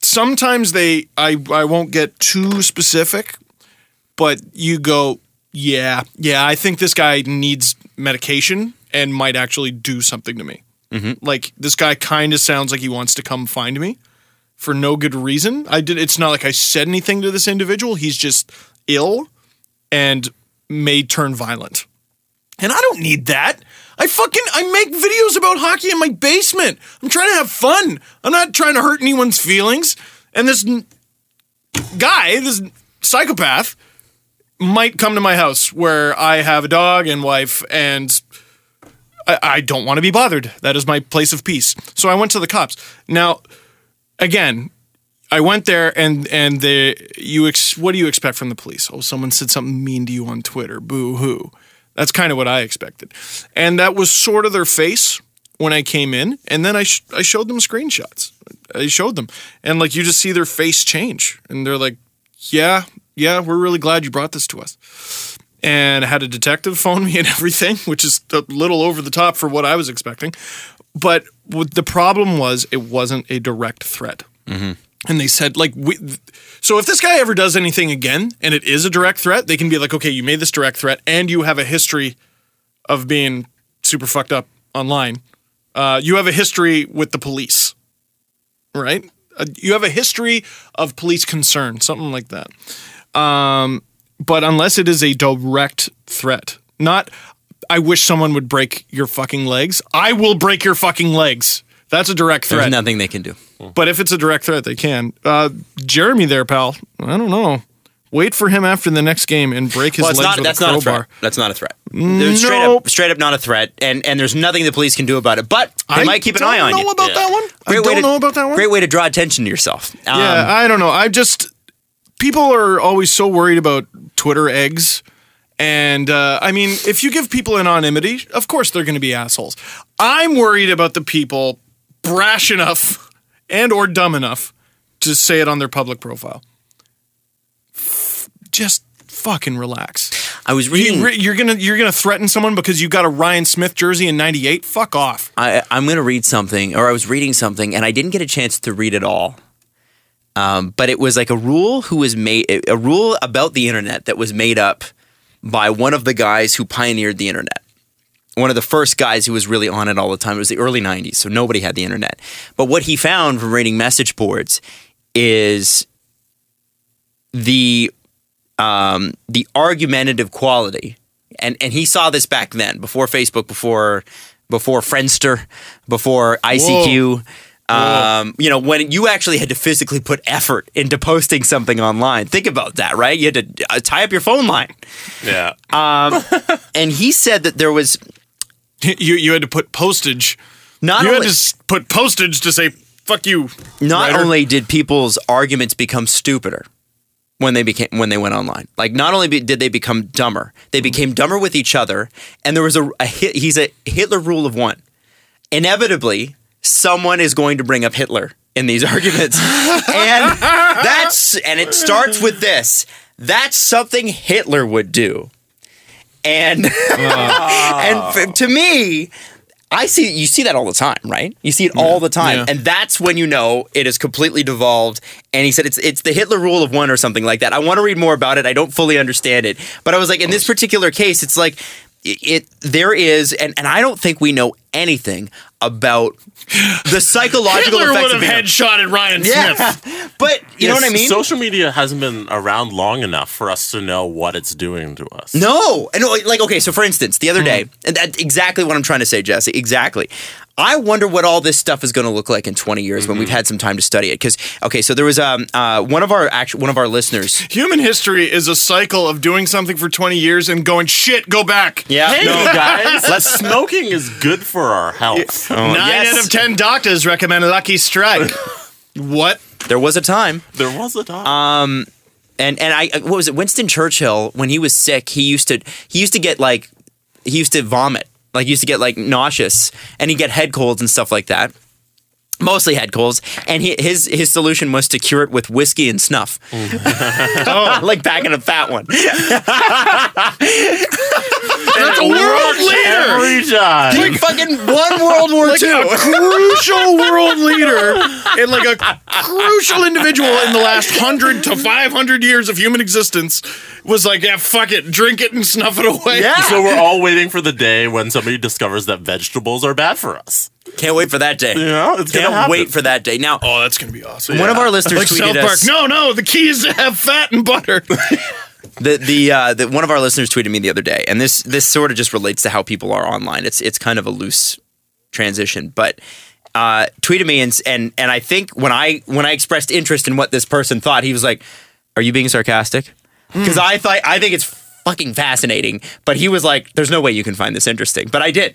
sometimes I won't get too specific, but you go, yeah, I think this guy needs medication and might actually do something to me. Like, this guy kind of sounds like he wants to come find me for no good reason. It's not like I said anything to this individual. He's just ill and may turn violent. And I don't need that. I make videos about hockey in my basement. I'm trying to have fun. I'm not trying to hurt anyone's feelings. And this guy, this psychopath, might come to my house where I have a dog and wife, and I don't want to be bothered. That is my place of peace. So I went to the cops. Now, again, I went there and what do you expect from the police? Oh, someone said something mean to you on Twitter. Boo-hoo. That's kind of what I expected. And that was sort of their face when I came in. And then I showed them screenshots. I showed them. And like, you just see their face change. And they're like, yeah, we're really glad you brought this to us. And I had a detective phone me and everything, which is a little over the top for what I was expecting. But the problem was it wasn't a direct threat. And they said, like, so if this guy ever does anything again and it is a direct threat, they can be like, okay, you made this direct threat and you have a history of being super fucked up online. You have a history with the police, right? You have a history of police concern, something like that. But unless it is a direct threat, not, I wish someone would break your fucking legs. I will break your fucking legs. That's a direct threat. There's nothing they can do. But if it's a direct threat, they can. Jeremy there, pal. I don't know. Wait for him after the next game and break his legs with a crowbar. That's not a threat. No. Straight up not a threat. And there's nothing the police can do about it. But they might keep an eye on you. I don't know about that one. I don't know about that one. Great way to draw attention to yourself. Yeah, I don't know. People are always so worried about Twitter eggs. And, I mean, if you give people anonymity, of course they're going to be assholes. I'm worried about the people brash enough and or dumb enough to say it on their public profile. Just fucking relax. I was reading. You're gonna threaten someone because you got a Ryan Smith jersey in '98? Fuck off. I'm gonna read something, or I was reading something, and I didn't get a chance to read it all. But it was like a rule about the internet that was made up by one of the guys who pioneered the internet. One of the first guys who was really on it all the time. It was the early 90s, so nobody had the internet. But what he found from reading message boards is the argumentative quality. And he saw this back then, before Facebook, before Friendster, before ICQ. When you actually had to physically put effort into posting something online. Think about that, right? You had to tie up your phone line. Yeah. And he said that there was... You had to put postage. Had to put postage to say, fuck you. Not only did people's arguments become stupider when they went online. Like, not only did they become dumber, they became dumber with each other. And there was he's a Hitler rule of one. Inevitably, someone is going to bring up Hitler in these arguments. And it starts with this. That's something Hitler would do. And to me, you see that all the time, right? You see it all the time. Yeah. And that's when you know it is completely devolved. And he said it's the Hitler rule of one or something like that. I want to read more about it. I don't fully understand it. But I was like, in this particular case, it's like, there is, and I don't think we know anything about the psychological Hitler effects would have headshotted Ryan Smith. But you know what I mean? Social media hasn't been around long enough for us to know what it's doing to us. No. And like, okay, so for instance, the other day, and that's exactly what I'm trying to say, Jesse, exactly. I wonder what all this stuff is going to look like in 20 years when we've had some time to study it. Because, okay, so there was one of our listeners. Human history is a cycle of doing something for 20 years and going, shit, go back. Yeah. Hey, guys, smoking is good for our health. 9 out of 10 doctors recommend Lucky Strike. What? There was a time. There was a time. And what was it? Winston Churchill, when he was sick, he used to vomit. Like, he used to get, like, nauseous, and he'd get head colds and stuff like that. Mostly head colds. And his solution was to cure it with whiskey and snuff. Like packing a fat one. That's a world leader! Every time. He fucking won World War Like II. a crucial world leader and like a crucial individual in the last 100 to 500 years of human existence was like, yeah, fuck it, drink it and snuff it away. Yeah. So we're all waiting for the day when somebody discovers that vegetables are bad for us. Can't wait for that day. You know, it's gonna Can't happen. wait for that day. Now, Oh, that's going to be awesome. one of our listeners Like tweeted South Park. us. No, the key is to have fat and butter. The one of our listeners tweeted me the other day, and this sort of just relates to how people are online. It's kind of a loose transition, but tweeted me and I think when I expressed interest in what this person thought, he was like, "Are you being sarcastic?" Because I think it's fucking fascinating, but he was like, "There's no way you can find this interesting," but I did.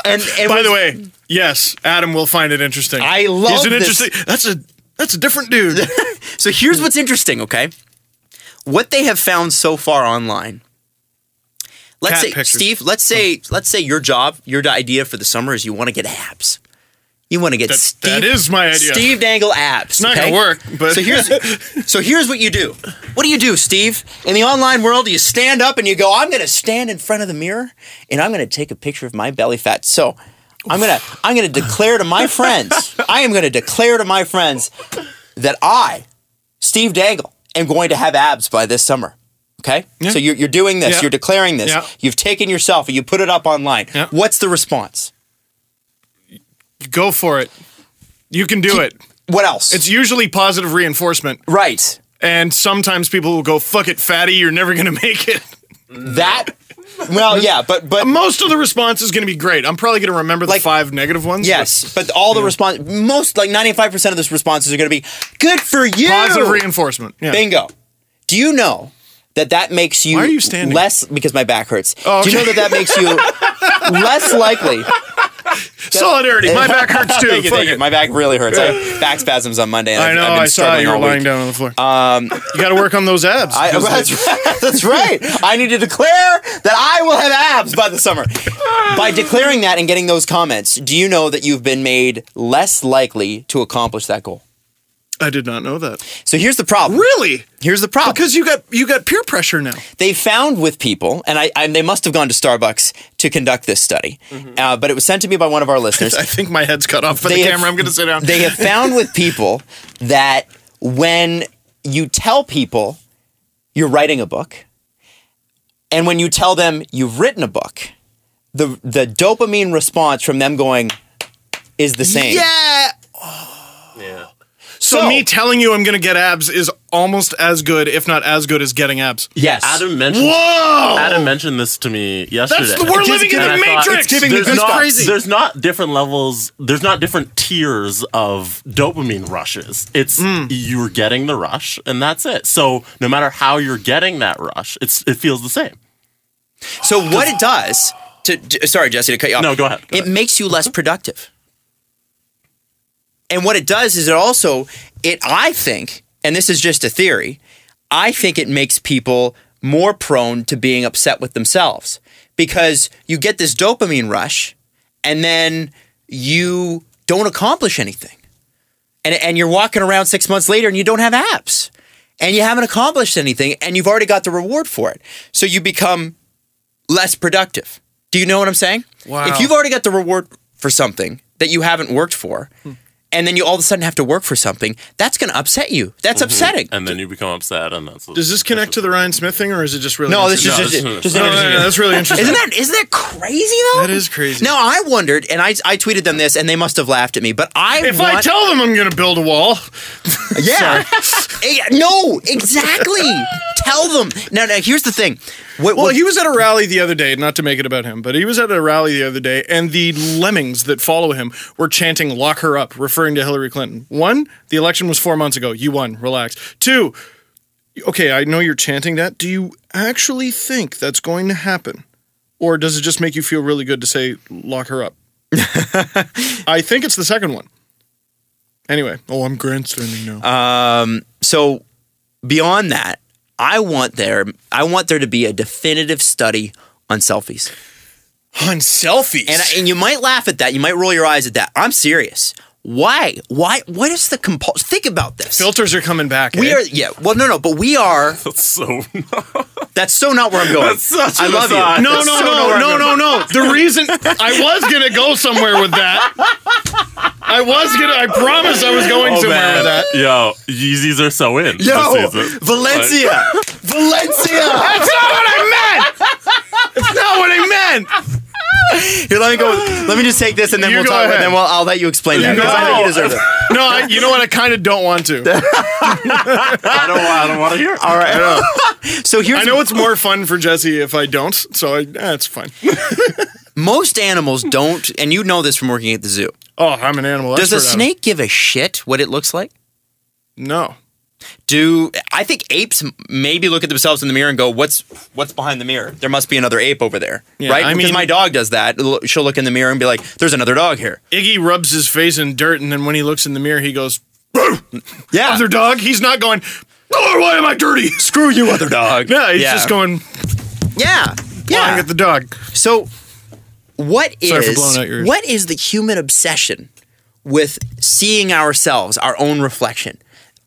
And By the way, yes, Adam will find it interesting. I love He's an this. interesting. That's a different dude. So here's what's interesting, okay? What they have found so far online. Let's Cat say, pictures. Steve, let's say your job, your idea for the summer is you want to get abs. You want to get that is my idea. Steve Dangle abs. It's not going to work, but So here's what you do. What do, Steve? In the online world, you stand up and you go, I'm going to stand in front of the mirror and I'm going to take a picture of my belly fat. So I'm going to declare to my friends, that I, Steve Dangle, am going to have abs by this summer. Okay? Yeah. So you're doing this. Yeah. You're declaring this. Yeah. You've taken your selfie. You put it up online. Yeah. What's the response? go for it. You can do it. What else? It's usually positive reinforcement. Right. And sometimes people will go, fuck it, fatty, you're never going to make it. That, well, yeah, but Most of the response is going to be great. I'm probably going to remember the 5 negative ones. yes, but all the response, most, like 95% of the responses are going to be, good for you. Positive reinforcement. Yeah. Bingo. Do you know that makes you, Why are you standing? less, because my back hurts. Oh, okay. Do you know that makes you less likely? Solidarity. My back hurts too. Thank you, Fuck thank you. it. My back really hurts. I have back spasms on Monday. And I know. I've been I saw struggling you were all lying week. down on the floor. You got to work on those abs. That's right. I need to declare that I will have abs by the summer. By declaring that and getting those comments, do you know that you've been made less likely to accomplish that goal? I did not know that. So here's the problem. Really? Here's the problem. Because you got peer pressure now. They found with people, and they must have gone to Starbucks to conduct this study, but it was sent to me by one of our listeners. I think my head's cut off by the camera. I'm going to sit down. They have found with people that when you tell people you're writing a book, and when you tell them you've written a book, the dopamine response from them going is the same. Yeah. Yeah. So me telling you I'm going to get abs is almost as good, if not as good, as getting abs. Yes. Adam mentioned. Whoa! Adam mentioned this to me yesterday. We're living in the And I thought, Matrix. it's giving me there's goosebumps. not, Crazy. There's not different levels. There's not different tiers of dopamine rushes. It's you're getting the rush, and that's it. So no matter how you're getting that rush, it feels the same. So what it does sorry, Jesse, to cut you off. No, go ahead. It makes you less productive. And what it does is I think, and this is just a theory, I think it makes people more prone to being upset with themselves because you get this dopamine rush and then you don't accomplish anything. And you're walking around 6 months later and you don't have abs and you haven't accomplished anything and you've already got the reward for it. So you become less productive. Do you know what I'm saying? Wow. If you've already got the reward for something that you haven't worked for, and then you all of a sudden have to work for something, that's going to upset you. That's upsetting. And then you become upset, and that's... Does this connect to the Ryan Smith thing, or is it just really... No, this is interesting? just No, that's really interesting. Isn't that crazy, though? That is crazy. Now, I wondered, and I tweeted them this, and they must have laughed at me, but I tell them I'm going to build a wall... Yeah. No, exactly. Tell them. Now, here's the thing. He was at a rally the other day, not to make it about him, but he was at a rally the other day, and the lemmings that follow him were chanting, "Lock her up," referring to Hillary Clinton. 1, the election was 4 months ago. You won. Relax. 2, okay, I know you're chanting that. Do you actually think that's going to happen? Or does it just make you feel really good to say, "Lock her up"? I think it's the second one. Anyway. Oh, I'm grandstanding now. So beyond that, I want there to be a definitive study on selfies. On selfies? And you might laugh at that. You might roll your eyes at that. I'm serious. Why? What is the compulsion? Think about this. Filters are coming back. We are, yeah. Well, no, but we are. That's so not where I'm going. That's such I an love aside. you. No. The reason I was gonna go somewhere with that. I promised I was going somewhere with that. Yo, Yeezys are so in. Yo, this season. Valencia. Valencia. That's not what I meant. It's not what I meant. Here, let me just take this, and then we'll talk. And then I'll let you explain that because I know you deserve it. No, you know what? I kind of don't want to. I don't want to hear it. All right. So here's. I know it's more fun for Jesse if I don't, so it's fine. Most animals don't, and you know this from working at the zoo. Oh, I'm an animal expert. Does a snake give a shit what it looks like? No. I think apes maybe look at themselves in the mirror and go, what's behind the mirror? There must be another ape over there, right? Because my dog does that. She'll look in the mirror and be like, there's another dog here. Iggy rubs his face in dirt, and then when he looks in the mirror, he goes, yeah. Other dog? He's not going, oh, why am I dirty? Screw you, other dog. Yeah, he's just going, yeah. at the dog. So what Sorry for blowing out yours. What is the human obsession with seeing ourselves, our own reflection?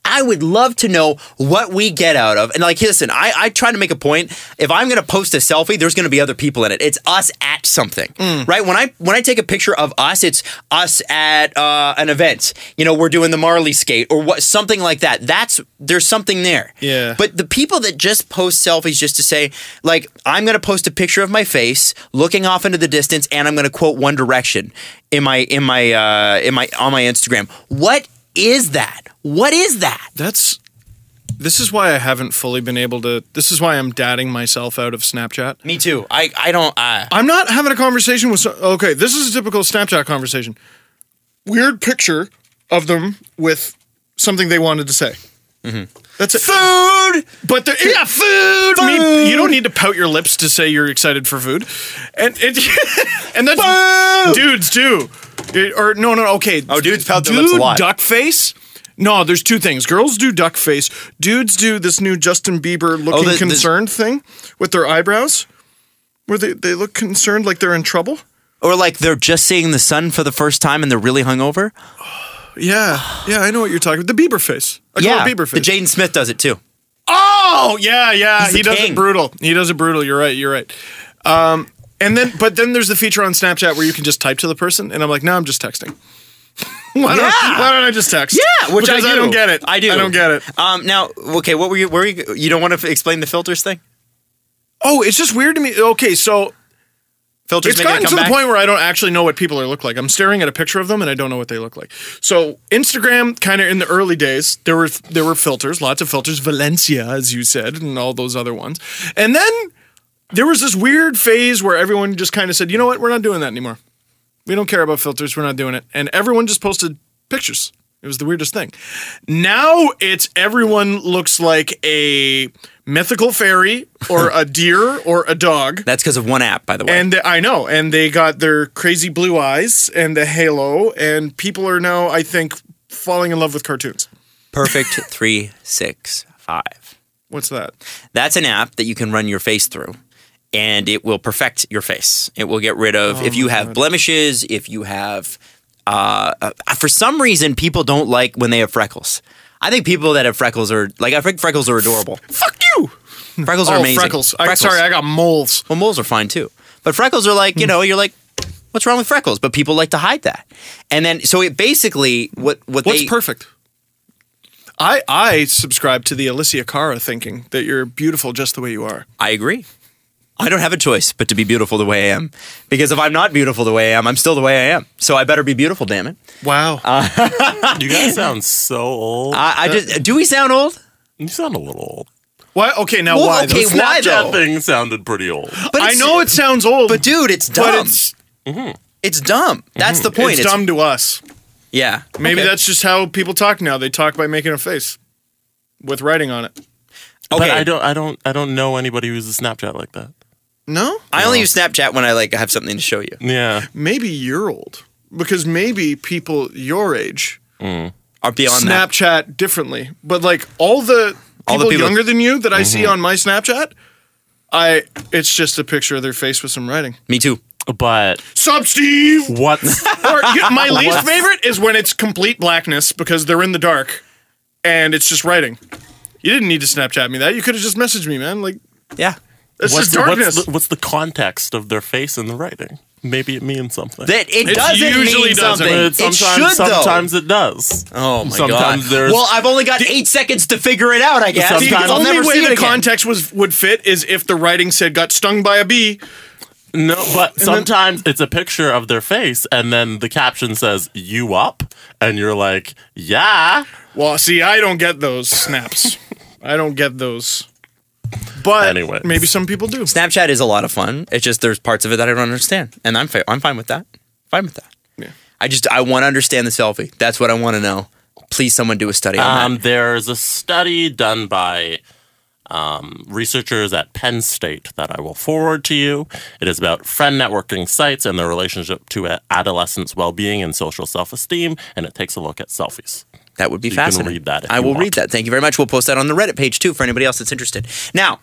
I would love to know what we get out of. And listen, I try to make a point. If I'm going to post a selfie, there's going to be other people in it. It's us at something, right? When I take a picture of us, it's us at an event. We're doing the Marley skate or something like that. There's something there. Yeah. But the people that just post selfies just to say, I'm going to post a picture of my face looking off into the distance, and I'm going to quote One Direction on my Instagram. What is that? What is that? This is why I haven't fully been able to. This is why I'm dadding myself out of Snapchat. Me too. I'm not having a conversation with. Okay, this is a typical Snapchat conversation. Weird picture of them with something they wanted to say. Mm-hmm. That's it. Food! But food! I mean, you don't need to pout your lips to say you're excited for food. And that's food! Dudes too. Okay. Oh, dudes pout their lips a lot. Duck face? No, there's two things. Girls do duck face. Dudes do this new Justin Bieber looking concerned thing with their eyebrows, where they look concerned like they're in trouble. Or like they're just seeing the sun for the first time and they're really hungover. Yeah, I know what you're talking about. The Bieber face. I call it Bieber face. The Jaden Smith does it too. Oh, yeah. He does it brutal. You're right. But then there's the feature on Snapchat where you can just type to the person, and I'm like, no, I'm just texting. Why don't I just text? Yeah, which because I don't get it. I do. I don't get it. Now, okay, what were you? You don't want to explain the filters thing? Oh, it's just weird to me. Okay, so filters. It's gotten to the point where I don't actually know what people look like. I'm staring at a picture of them and I don't know what they look like. So Instagram, kind of in the early days, there were filters, lots of filters, Valencia, as you said, and all those other ones. And then there was this weird phase where everyone just kind of said, you know what, we're not doing that anymore. We don't care about filters. We're not doing it. And everyone just posted pictures. It was the weirdest thing. Now it's everyone looks like a mythical fairy or a deer or a dog. That's because of one app, by the way. And I know. And they got their crazy blue eyes and the halo. And people are now, I think, falling in love with cartoons. Perfect 365. What's that? That's an app that you can run your face through. And it will perfect your face. It will get rid of if you have blemishes, if you have for some reason people don't like when they have freckles. I think people that have freckles I think freckles are adorable. Fuck you. Freckles are amazing. Freckles. Sorry, I got moles. Well, moles are fine too. But freckles are like, you're like What's wrong with freckles? But people like to hide that. And then, so it basically, what's perfect? I subscribe to the Alicia Cara thinking that you're beautiful just the way you are. I agree. I don't have a choice but to be beautiful the way I am. Because if I'm not beautiful the way I am, I'm still the way I am. So I better be beautiful, damn it. Wow. You guys sound so old. Do we sound old? You sound a little old. Why? Okay, now why? Okay, though? why though? That thing sounded pretty old. But I know it sounds old. But dude, it's dumb. But it's dumb. That's the point. It's dumb to us. Yeah. Maybe that's just how people talk now. They talk by making a face with writing on it. Okay. But I don't know anybody who uses Snapchat like that. No? I only use Snapchat when I have something to show you. Yeah. Maybe you're old. Because maybe people your age Are beyond Snapchat differently. But like all the people younger than you that I see on my Snapchat, it's just a picture of their face with some writing. Me too. But Sup, Steve? what's My least favorite is when it's complete blackness because they're in the dark and it's just writing. You didn't need to Snapchat me that. You could have just messaged me, man. Like, Yeah. it's just darkness. what's the context of their face in the writing? Maybe it means something. That it It doesn't usually mean doesn't. something. But It should, though. sometimes it does. Oh, my Sometimes God. there's- Well, I've only got 8 seconds to figure it out, I guess. Sometimes- The I'll only never see way it the again. context would fit is if the writing said got stung by a bee. No, but sometimes it's a picture of their face, and then the caption says "you up," and you're like, "Yeah." Well, see, I don't get those snaps. I don't get those. But Anyways. maybe some people do. Snapchat is a lot of fun. It's just there's parts of it that I don't understand, and I'm fine with that. Fine with that. Yeah. I want to understand the selfie. That's what I want to know. Please, someone do a study on that. There's a study done by researchers at Penn State that I will forward to you. It is about friend networking sites and their relationship to adolescents' well-being and social self-esteem, and it takes a look at selfies. That would be So you can fascinating. read that if I you will want. read that. Thank you very much. We'll post that on the Reddit page too for anybody else that's interested. Now,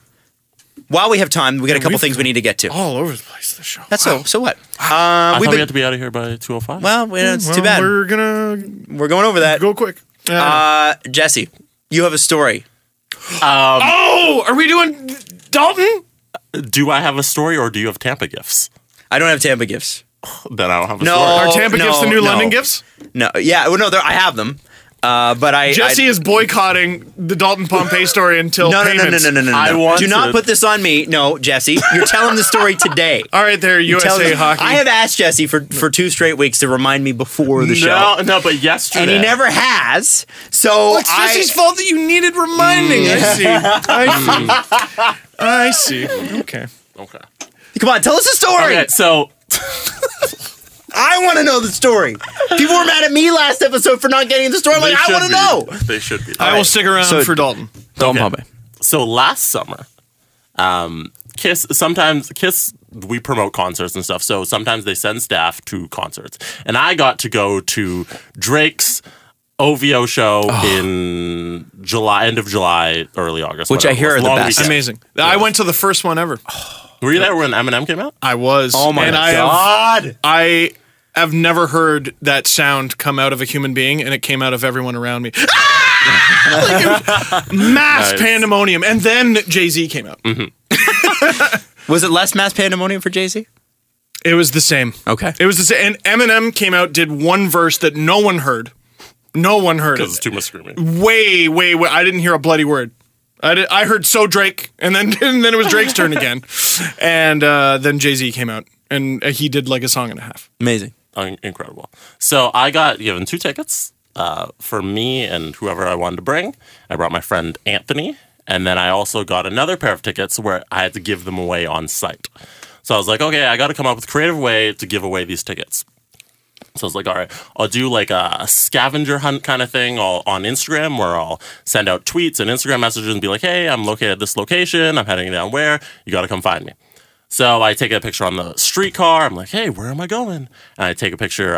while we have time, we got a couple things we need to get to. All over the place, the show. That's so what? I thought we've we been, had to be out of here by 2:05. well, it's too bad. We're gonna We're going over that. go quick. Jesse, you have a story. Oh, are we doing Dalton? Do I have a story, or do you have Tampa gifts? I don't have Tampa gifts. Then I don't have a No. story. Are Tampa gifts the new London gifts? No, yeah, well, no, I have them. But Jesse is boycotting the Dalton Pompey story until no, payments. no. I want Do not to- put this on me. No, Jesse, you're telling the story today. All right, there, USA hockey. I have asked Jesse for 2 straight weeks to remind me before the show. No, but yesterday. And he never has. So It's Jesse's fault that you needed reminding. I see. Okay. Okay. Come on, tell us a story. Okay, so I want to know the story. People were mad at me last episode for not getting the story. I'm like, I want to know. They should be. I will stick around So- for Dalton. Dalton Okay. Pompey. So last summer, Kiss, we promote concerts and stuff. So sometimes they send staff to concerts. And I got to go to Drake's OVO show in July, end of July, early August. Which I whatever hear it was. are the Long best. weekend. Amazing. I went to the first one ever. Were you there when Eminem came out? I was. Oh my and God. I have never heard that sound come out of a human being, and it came out of everyone around me. Like, it was mass Nice. pandemonium. And then Jay-Z came out. Was it less mass pandemonium for Jay-Z? It was the same. Okay. It was the same. And Eminem came out, did one verse that no one heard. No one heard Because it's it. too much screaming. Way. I didn't hear a bloody word. I heard "So Drake," and then it was Drake's turn again, and then Jay-Z came out, and he did like a song and a half. Amazing. Incredible. So I got given 2 tickets for me and whoever I wanted to bring. I brought my friend Anthony, and then I also got another pair of tickets where I had to give them away on site. So I was like, okay, I got to come up with a creative way to give away these tickets. So I was like, all right, I'll do like a scavenger hunt kind of thing on Instagram where I'll send out tweets and Instagram messages and be like, hey, I'm located at this location. I'm heading down where? You got to come find me. So I take a picture on the streetcar. I'm like, hey, where am I going? And I take a picture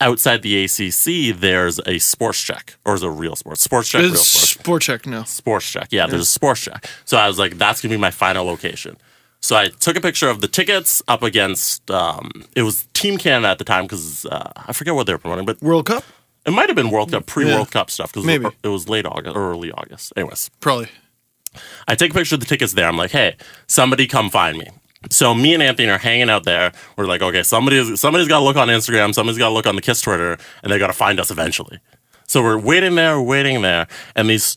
outside the ACC. There's a sports check. Or is it a real sports? Sports check, real It's sports. sport check now. Sports check. Yeah, there's a sports check. So I was like, that's going to be my final location. So I took a picture of the tickets up against, it was Team Canada at the time because I forget what they were promoting, but World Cup? it might have been World Cup, pre-World Cup stuff because Maybe. it was late August or early August. Anyways, Probably. I take a picture of the tickets there. I'm like, hey, somebody come find me. So me and Anthony are hanging out there. We're like, okay, somebody's got to look on Instagram, somebody's got to look on the Kiss Twitter, and they got to find us eventually. So we're waiting there, and these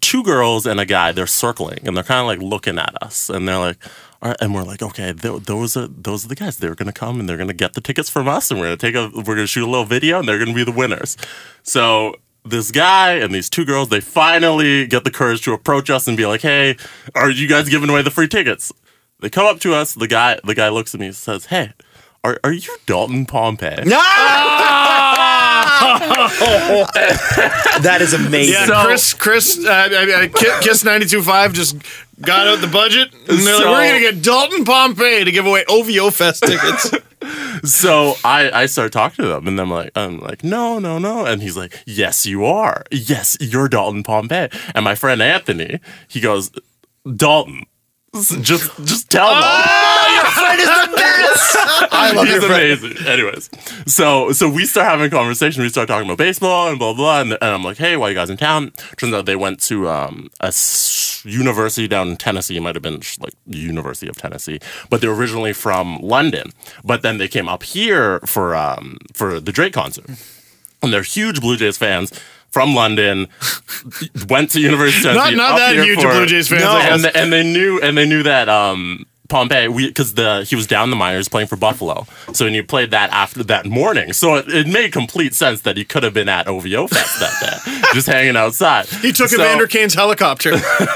two girls and a guy, they're circling, and they're kind of like looking at us, and they're like, all right, and we're like, okay, those are the guys. They're gonna come and they're gonna get the tickets from us, and we're gonna shoot a little video, and they're gonna be the winners. So this guy and these two girls, they finally get the courage to approach us and be like, hey, are you guys giving away the free tickets? They come up to us. The guy looks at me and says, hey, are you Dalton Pompey? No! That is amazing. Yeah, So- Chris, Kiss 92.5 just got out the budget, and they're like, we're going to get Dalton Pompey to give away OVO Fest tickets. So I start talking to them, and I'm like, no. And he's like, yes, you are. Yes, you're Dalton Pompey. And my friend Anthony, he goes, Dalton, just tell them. Oh, your friend is the best. I love your friend. Amazing. Anyways, so we start having a conversation. We start talking about baseball and blah, blah, and I'm like, hey, why are you guys in town? Turns out they went to university down in Tennessee. It might have been like the University of Tennessee, but they're originally from London. But then they came up here for the Drake concert, and they're huge Blue Jays fans from London. Went to University of Tennessee. Not that huge Blue Jays fans. No, I guess. and they knew that Pompey, because he was down in the minors playing for Buffalo, so he played that after that morning. So it made complete sense that he could have been at OVO Fest that day, just hanging outside. He took Evander Kane's helicopter.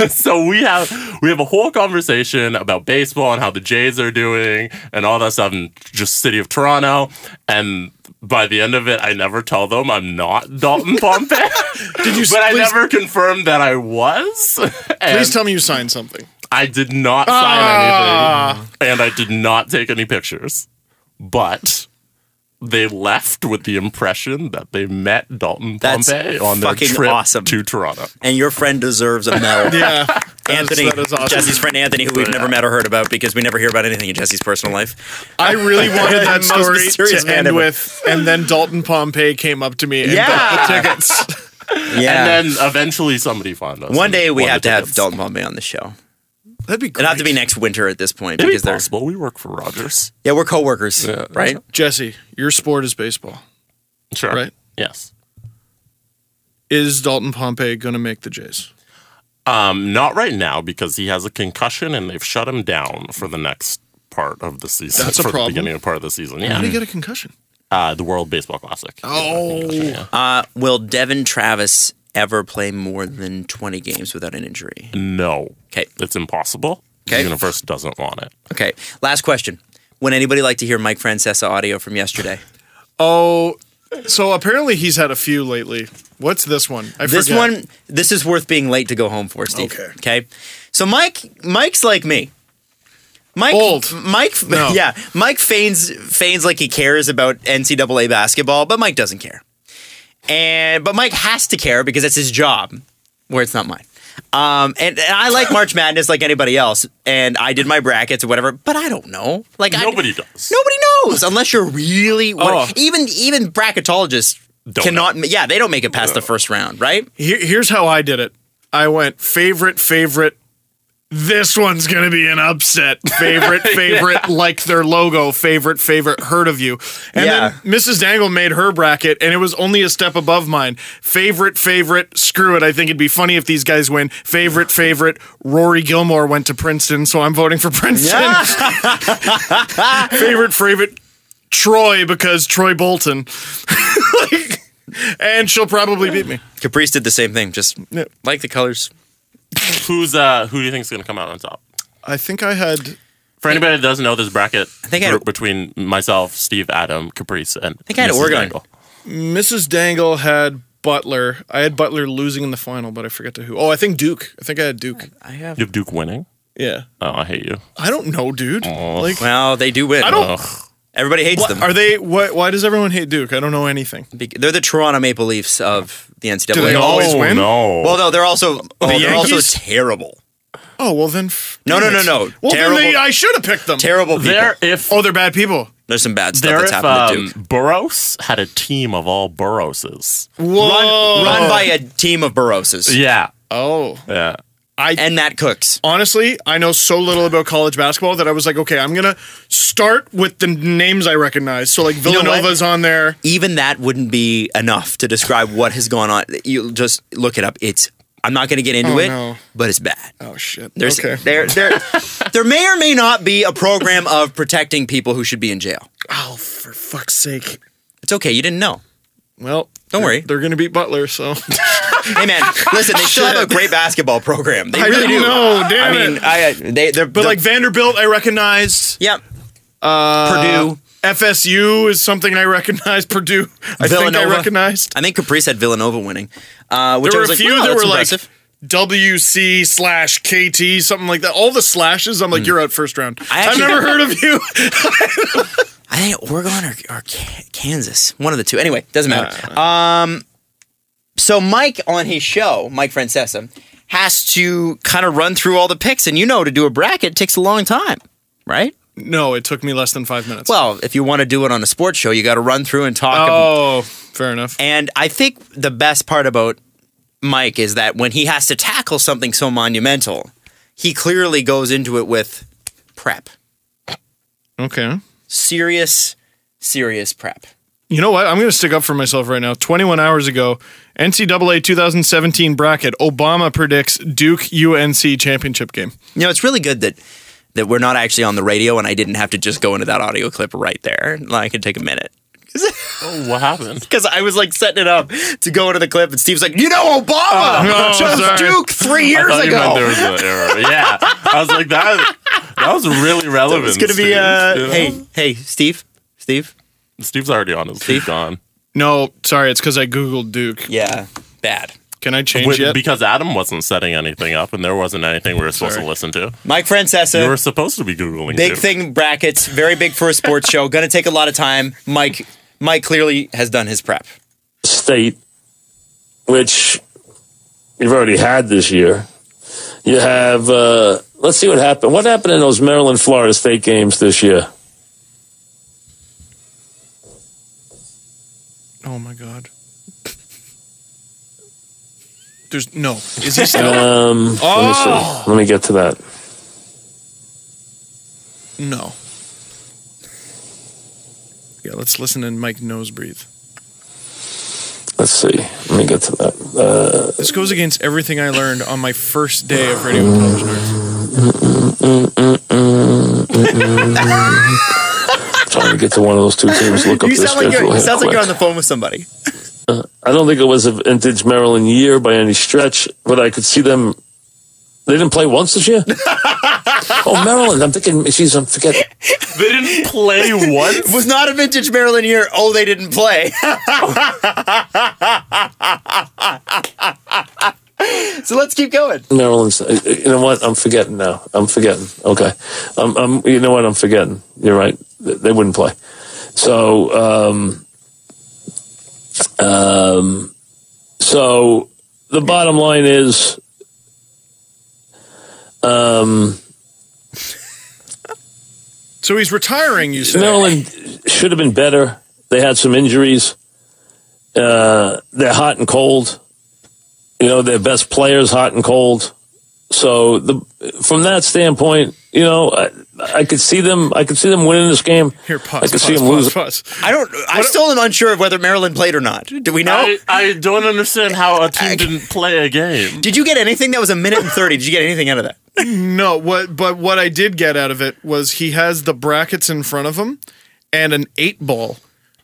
So we have a whole conversation about baseball and how the Jays are doing and all that stuff, and just city of Toronto. And by the end of it, I never tell them I'm not Dalton Pompey. I never confirmed that I was. Please tell me you signed something. I did not sign anything, and I did not take any pictures. But they left with the impression that they met Dalton Pompey on their trip to Toronto. And your friend deserves a medal. Yeah. Anthony, that is awesome. Jesse's friend Anthony, who we've never met or heard about because we never hear about anything in Jesse's personal life. I really wanted that Most story mysterious to man end ever. with, and then Dalton Pompey came up to me and Yeah. got the tickets. Yeah. And then eventually somebody found us. One day we won have the to have tickets. Dalton Pompey on the show. That'd be great. It'll have to be next winter at this point It'd be because they're possible. We work for Rogers. yeah, we're coworkers, right? Jesse, your sport is baseball. Sure. Right. Yes. Is Dalton Pompey going to make the Jays? Not right now because he has a concussion and they've shut him down for the next part of the season. That's a for problem. the beginning of part of the season. How Yeah. did he get a concussion? The World Baseball Classic. Oh. Will Devin Travis ever play more than 20 games without an injury? No. Okay. It's impossible. Okay. The universe doesn't want it. Okay. Last question. Would anybody like to hear Mike Francesa audio from yesterday? Oh, so apparently he's had a few lately. What's this one? I This forget. one, this is worth being late to go home for, Steve. Okay. So Mike's like me. Mike, Old. Mike, No. yeah. Mike feigns like he cares about NCAA basketball, but Mike doesn't care. But Mike has to care because it's his job, where it's not mine. And I like March Madness like anybody else, and I did my brackets or whatever, but I don't know. Like Nobody does. Nobody knows unless you're really even bracketologists Don't cannot. Yeah, they don't make it past the first round, right? Here's how I did it. I went favorite. This one's going to be an upset. Favorite, like their logo. Favorite, heard of you. And then Mrs. Dangle made her bracket, and it was only a step above mine. Favorite, screw it. I think it'd be funny if these guys win. Favorite, Rory Gilmore went to Princeton, so I'm voting for Princeton. Favorite, Troy, because Troy Bolton. And she'll probably beat me. Caprice did the same thing. Just like the colors. Who do you think is going to come out on top? I think I had... For anybody that doesn't know, this bracket think I had- between myself, Steve, Adam, Caprice, and I think I had Mrs. Oregon. Dangle. Mrs. Dangle had Butler. I had Butler losing in the final, but I forget to who. Oh, I think Duke. I think I had Duke. I have. You have Duke winning? Yeah. Oh, I hate you. I don't know, dude. Like, Well, they do win. I don't... Everybody hates them. Are they... Why does everyone hate Duke? I don't know anything. They're the Toronto Maple Leafs of the NCAA. Do they always win? No. Well, no, they're also Yankees? terrible. Oh, well then... No. Well, Terrible. then I should have picked them. Terrible people. They're bad people. There's some bad stuff that's happened to Duke. Burroughs had a team of all Burroughses. Whoa. Run by a team of Burroughses. Yeah. Oh. Yeah. and Matt Cooks. Honestly, I know so little about college basketball that I was like, okay, I'm going to start with the names I recognize. So, like, Villanova's on there. Even that wouldn't be enough to describe what has gone on. You just look it up. I'm not going to get into it, but it's bad. Oh, shit. Okay. There may or may not be a program of protecting people who should be in jail. Oh, for fuck's sake. It's okay. You didn't know. Well, don't worry. They're going to beat Butler, so. Hey, man, listen, they still have a great basketball program. They really do. No, damn it. But like Vanderbilt, I recognized. Yep. Purdue. FSU is something I recognize. Purdue, I think I recognized. I think Capri said Villanova winning. Which there were a few that were impressive. Like WC/KT, something like that. All the slashes, I'm like, you're out first round. I've never heard of you. I think Oregon or Kansas. One of the two. Anyway, doesn't matter. So Mike on his show, Mike Francesa, has to kind of run through all the picks. And to do a bracket takes a long time, right? No, it took me less than 5 minutes. Well, if you want to do it on a sports show, you got to run through and talk. Oh, fair enough. And I think the best part about Mike is that when he has to tackle something so monumental, he clearly goes into it with prep. Okay. Serious prep. You know what? I'm going to stick up for myself right now. 21 hours ago, NCAA 2017 bracket, Obama predicts Duke UNC championship game. It's really good that we're not actually on the radio and I didn't have to just go into that audio clip right there. I could take a minute. What happened? Because I was like setting it up to go into the clip and Steve's like, Obama chose Duke 3 years ago. You meant there was an error. Yeah. I was like, that was really relevant. It's going to be, hey, Steve? Steve's already on his feet gone. No, sorry, it's because I Googled Duke. Yeah, bad. Can I change yet? Because Adam wasn't setting anything up and there wasn't anything we were supposed to listen to. Mike Francesa. You were supposed to be Googling Big thing brackets, very big for a sports show. Going to take a lot of time. Mike clearly has done his prep. State, which you've already had this year. You have, let's see what happened. What happened in those Maryland-Florida State games this year? Oh, my God. There's no. Is he still? Let me see. Let me get to that. No. Yeah, let's listen and Mike nose breathe. Let's see. Let me get to that. This goes against everything I learned on my first day of radio and television arts. Trying to get to one of those two teams. Look up their schedule. It sounds like you're on the phone with somebody. I don't think it was a vintage Maryland year by any stretch, but I could see them. They didn't play once this year? Oh, Maryland. I'm thinking, I'm forgetting. They didn't play once? It was not a vintage Maryland year. Oh, they didn't play. So let's keep going. Maryland's, you know what? I'm forgetting now. Okay. You know what? I'm forgetting. You're right. They wouldn't play. So, so the bottom line is, so he's retiring, you said. Maryland should have been better. They had some injuries. They're hot and cold. Their best players hot and cold. So from that standpoint, I could see them winning this game. Here, pause. I could see them losing. I still am unsure of whether Maryland played or not. Do we know? I don't understand how a team didn't play a game. Did you get anything that was a minute and 30? Did you get anything out of that? No. But what I did get out of it was he has the brackets in front of him and an 8-ball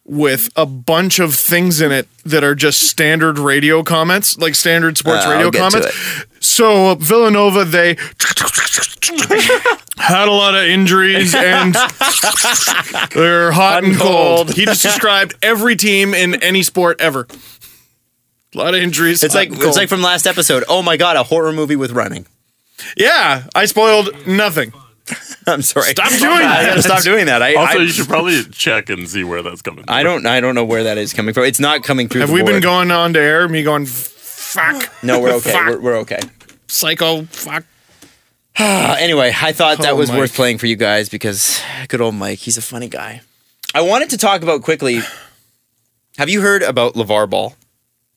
with a bunch of things in it that are just standard radio comments, like standard sports radio comments. So Villanova, they had a lot of injuries and they're hot and cold. He just described every team in any sport ever. A lot of injuries. It's like from last episode. Oh my God, a horror movie with running. Yeah, I spoiled nothing. I'm sorry. Stop doing that. I gotta stop doing that. You should probably check and see where that's coming from. I don't know where that is coming from. It's not coming through. Have we been going on to air? Me going, fuck. No, we're okay. We're okay. Psycho, fuck. Anyway, I thought that was worth playing for you guys because good old Mike, he's a funny guy. I wanted to talk about quickly. Have you heard about LeVar Ball?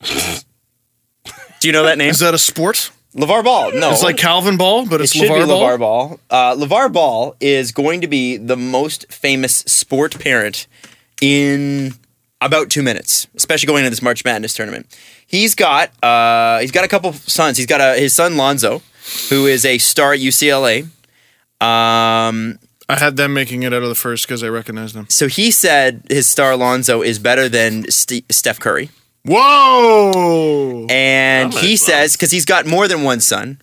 Do you know that name? Is that a sport? LeVar Ball. No, it's like Calvin Ball, but it's LeVar Ball. LeVar Ball. LeVar Ball is going to be the most famous sport parent in about 2 minutes, especially going into this March Madness tournament. He's got a couple sons. He's got his son Lonzo, who is a star at UCLA. I had them making it out of the first because I recognized them. So he said his star Lonzo is better than Steph Curry. Whoa! And he says, because he's got more than one son,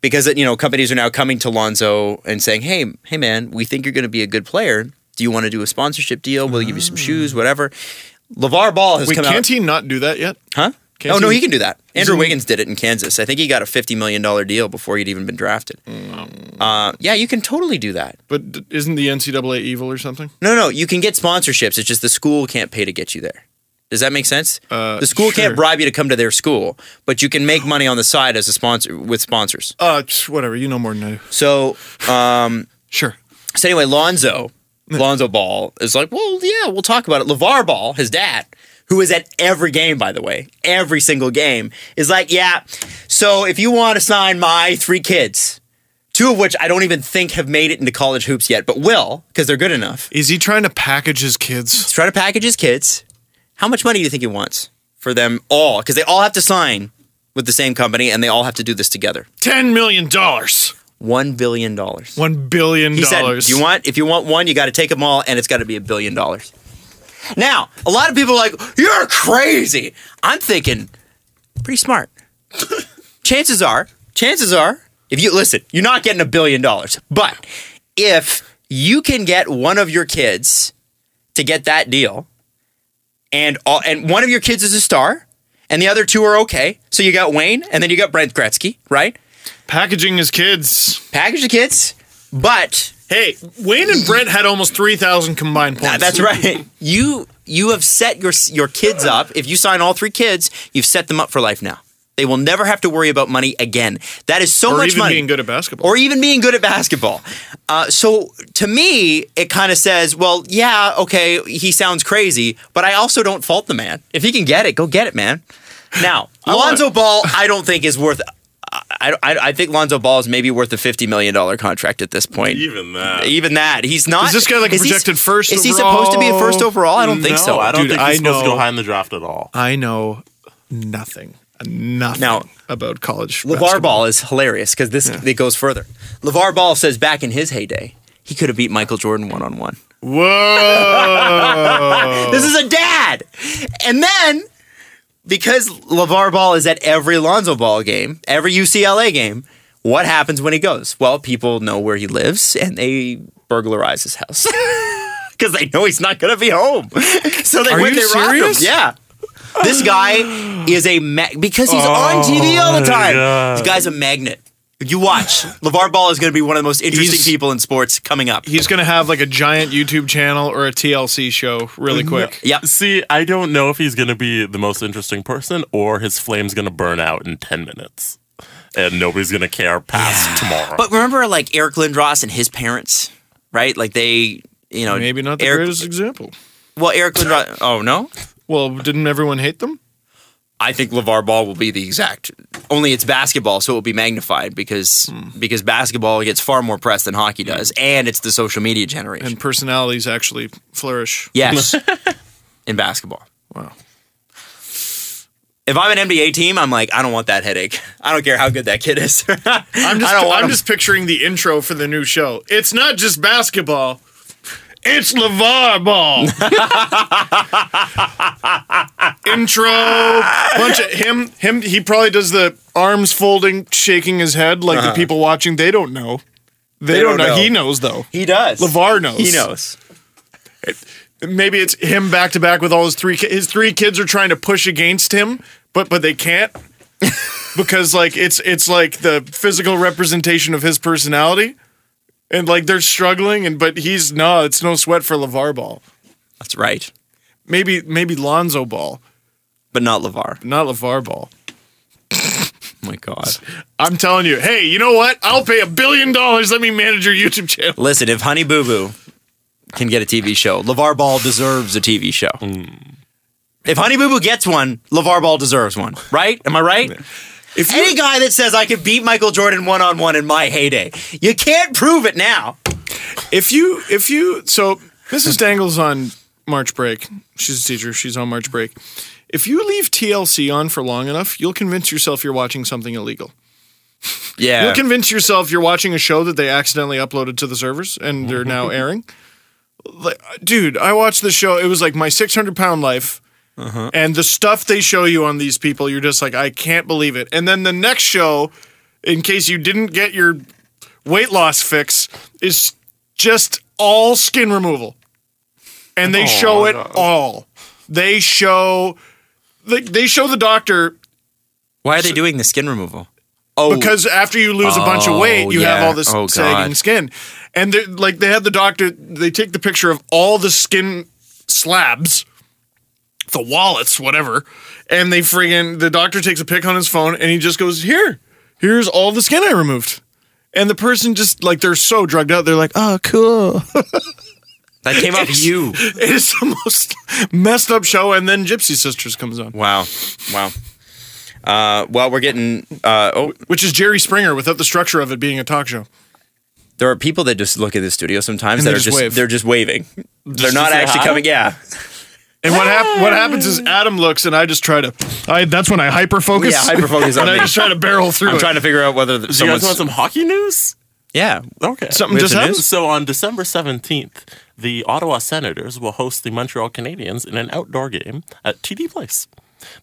because companies are now coming to Lonzo and saying, hey man, we think you're going to be a good player. Do you want to do a sponsorship deal? We'll give you some shoes, whatever. LeVar Ball has come out. Can't he not do that yet? Huh? No, he can do that. Andrew Wiggins did it in Kansas. I think he got a $50 million deal before he'd even been drafted. Yeah, you can totally do that. But isn't the NCAA evil or something? No, you can get sponsorships. It's just the school can't pay to get you there. Does that make sense? The school can't bribe you to come to their school, but you can make money on the side as a sponsor with sponsors. Whatever. You know more than I do. So, sure. So anyway, Lonzo Ball is like, well, yeah, we'll talk about it. LeVar Ball, his dad, who is at every game, by the way, every single game, is like, yeah, so if you want to sign my 3 kids, 2 of which I don't even think have made it into college hoops yet, but will, because they're good enough. Is he trying to package his kids? He's trying to package his kids. How much money do you think he wants for them all? Because they all have to sign with the same company, and they all have to do this together. $10 million. $1 billion. $1 billion. He said, if you want one, you got to take them all, and it's got to be $1 billion. Now, a lot of people are like, you're crazy. I'm thinking, pretty smart. Chances are, if you listen, you're not getting $1 billion. But if you can get one of your kids to get that deal, and one of your kids is a star, and the other 2 are okay, so you got Wayne, and then you got Brent Gretzky, right? Packaging his kids. Package the kids, but... Hey, Wayne and Brent had almost 3,000 combined points. That's right. You have set your kids up. If you sign all 3 kids, you've set them up for life now. They will never have to worry about money again. That is so much money. Or even being good at basketball. Or even being good at basketball. So to me, it kind of says, well, yeah, okay, he sounds crazy, but I also don't fault the man. If he can get it, go get it, man. Now, Lonzo Ball, I don't think is worth... I think Lonzo Ball is maybe worth a $50 million contract at this point. Even that. He's not. Is this guy like a projected first overall? Is he supposed to be a first overall? I don't think so. I don't think he's supposed to go high in the draft at all. I know nothing about college LeVar basketball. Ball is hilarious because it goes further. LeVar Ball says back in his heyday, he could have beat Michael Jordan one-on-one. Whoa. This is a dad. And then... because LeVar Ball is at every Lonzo Ball game, every UCLA game, what happens when he goes? Well, people know where he lives, and they burglarize his house. Because they know he's not going to be home. So they robbed him. Yeah. This guy is because he's on TV all the time. God. This guy's a magnet. You watch. LeVar Ball is going to be one of the most interesting people in sports coming up. He's going to have like a giant YouTube channel or a TLC show really quick. Yep. See, I don't know if he's going to be the most interesting person or his flame's going to burn out in 10 minutes. And nobody's going to care past tomorrow. But remember like Eric Lindros and his parents, right? Like they, Maybe not the greatest example. Well, Eric Lindros, oh no? Well, didn't everyone hate them? I think LeVar Ball will be the exact. Only it's basketball, so it will be magnified because basketball gets far more press than hockey does, and it's the social media generation. And personalities actually flourish. Yes, in basketball. Wow. If I'm an NBA team, I'm like, I don't want that headache. I don't care how good that kid is. I'm just picturing the intro for the new show. It's not just basketball. It's LeVar Ball. Intro, bunch of him. He probably does the arms folding, shaking his head like the people watching. They don't know. They don't know. He knows though. He does. LeVar knows. He knows. Maybe it's him back to back with all his 3 kids. His 3 kids are trying to push against him, but they can't because like it's like the physical representation of his personality. And like they're struggling, but it's no sweat for LeVar Ball. That's right. Maybe Lonzo Ball, but not LeVar. Not LeVar Ball. Oh my God! I'm telling you, hey, you know what? I'll pay $1 billion. Let me manage your YouTube channel. Listen, if Honey Boo Boo can get a TV show, LeVar Ball deserves a TV show. If Honey Boo Boo gets one, LeVar Ball deserves one. Right? Am I right? Any guy that says I could beat Michael Jordan one-on-one in my heyday, you can't prove it now. So Mrs. Dangle's on March break. She's a teacher. She's on March break. If you leave TLC on for long enough, you'll convince yourself you're watching something illegal. Yeah. You'll convince yourself you're watching a show that they accidentally uploaded to the servers and they're now airing. Like, dude, I watched the show. It was like My 600-Pound Life. And the stuff they show you on these people, you're just like, I can't believe it. And then the next show, in case you didn't get your weight loss fix, is just all skin removal. And they show it all. They show the doctor. Why are they doing the skin removal? Because after you lose a bunch of weight, you have all this sagging skin. And they have the doctor, they take the picture of all the skin slabs, the wallets, whatever, and the doctor takes a pic on his phone and he just goes, here's all the skin I removed. And the person just, like, they're so drugged out, they're like, oh, cool. That came off you. It is the most messed up show, and then Gypsy Sisters comes on. Wow. Well, we're getting... Which is Jerry Springer without the structure of it being a talk show. There are people that just look at the studio sometimes and that they're just waving. They're not actually coming. Yeah. And what happens is Adam looks, and I just try to... that's when I hyper-focus. Yeah, hyper-focus on and me. I just try to barrel through I'm trying to figure out whether Do you guys want some hockey news? Yeah. Okay. Something just happened? So on December 17th, the Ottawa Senators will host the Montreal Canadiens in an outdoor game at TD Place.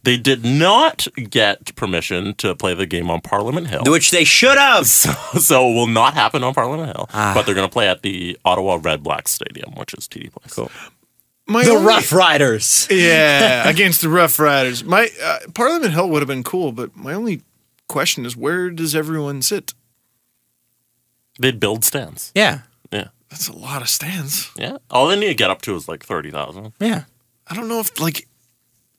They did not get permission to play the game on Parliament Hill. Which they should have. So it will not happen on Parliament Hill. But they're going to play at the Ottawa Red Blacks Stadium, which is TD Place. Cool. The Rough Riders. Yeah, against the Rough Riders. My Parliament Hill would have been cool, but my only question is, where does everyone sit? They'd build stands. Yeah. Yeah. That's a lot of stands. Yeah. All they need to get up to is like 30,000. Yeah. I don't know if, like,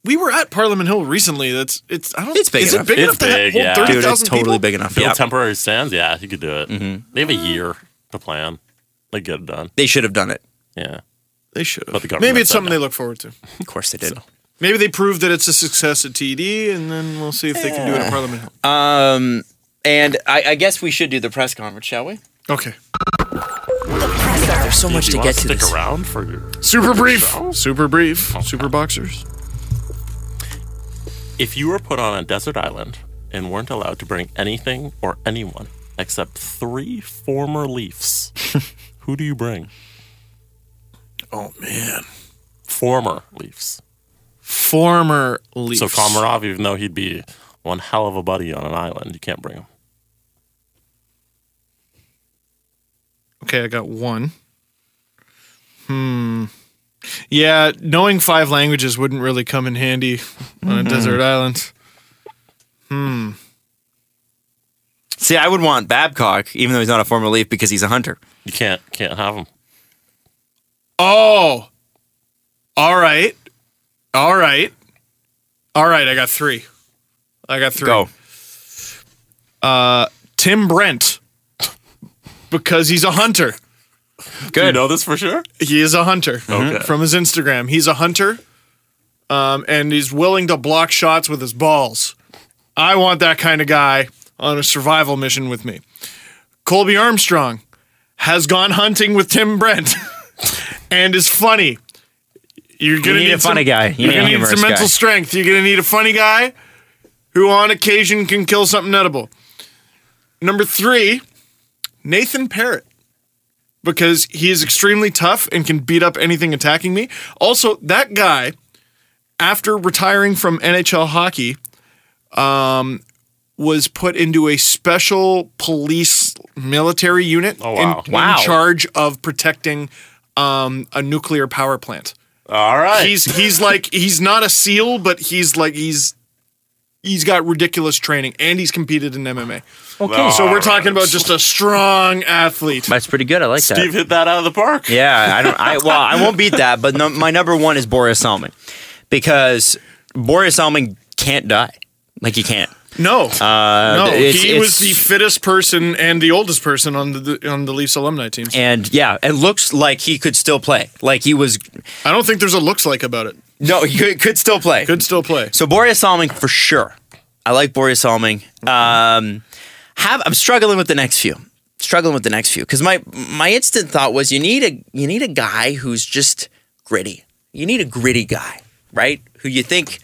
we were at Parliament Hill recently. It's big enough. Is it big enough to hold 30,000 Dude, it's totally people? big enough. Build temporary stands? Yeah, you could do it. Mm-hmm. They have a year to plan. They get it done. They should have done it. Yeah. They should have. But the government Maybe it's said something no. they look forward to. Of course they did. So. Maybe they proved that it's a success at TD, and then we'll see if they can do it at Parliament Hill. And I guess we should do the press conference, shall we? Okay. There's so much to get to. Stick around for your super brief. show? Super brief. Okay. Super boxers. If you were put on a desert island and weren't allowed to bring anything or anyone except 3 former Leafs, who do you bring? Oh, man. Former Leafs. Former Leafs. So Komarov, even though he'd be one hell of a buddy on an island, you can't bring him. Okay, I got one. Yeah, knowing 5 languages wouldn't really come in handy on a desert island. See, I would want Babcock, even though he's not a former Leaf, because he's a hunter. You can't have him. Oh. All right. I got 3. Go. Tim Brent. Because he's a hunter. Good. Do you know this for sure? He is a hunter. Okay. From his Instagram. He's a hunter. And he's willing to block shots with his balls. I want that kind of guy on a survival mission with me. Colby Armstrong has gone hunting with Tim Brent and is funny. You're gonna need a funny guy. You're gonna need some mental strength. You're gonna need a funny guy who on occasion can kill something edible. Number 3, Nathan Parrott. Because he is extremely tough and can beat up anything attacking me. Also, that guy, after retiring from NHL hockey, was put into a special police military unit in charge of protecting a nuclear power plant. All right. He's not a SEAL, but he's got ridiculous training, and he's competed in MMA. Okay, so we're talking about just a strong athlete. That's pretty good. I like that. Steve hit that out of the park. Yeah, I won't beat that, but my number 1 is Boris Salming, because Boris Salming can't die. Like, he can't. No, he was the fittest person and the oldest person on the Leafs alumni teams. And yeah, it looks like he could still play. Like, he was. I don't think there's a looks like about it. No, he could still play. Could still play. So Boris Salming for sure. I like Boris Salming. I'm struggling with the next few. Because my instant thought was you need a guy who's just gritty. You need a gritty guy, right? Who you think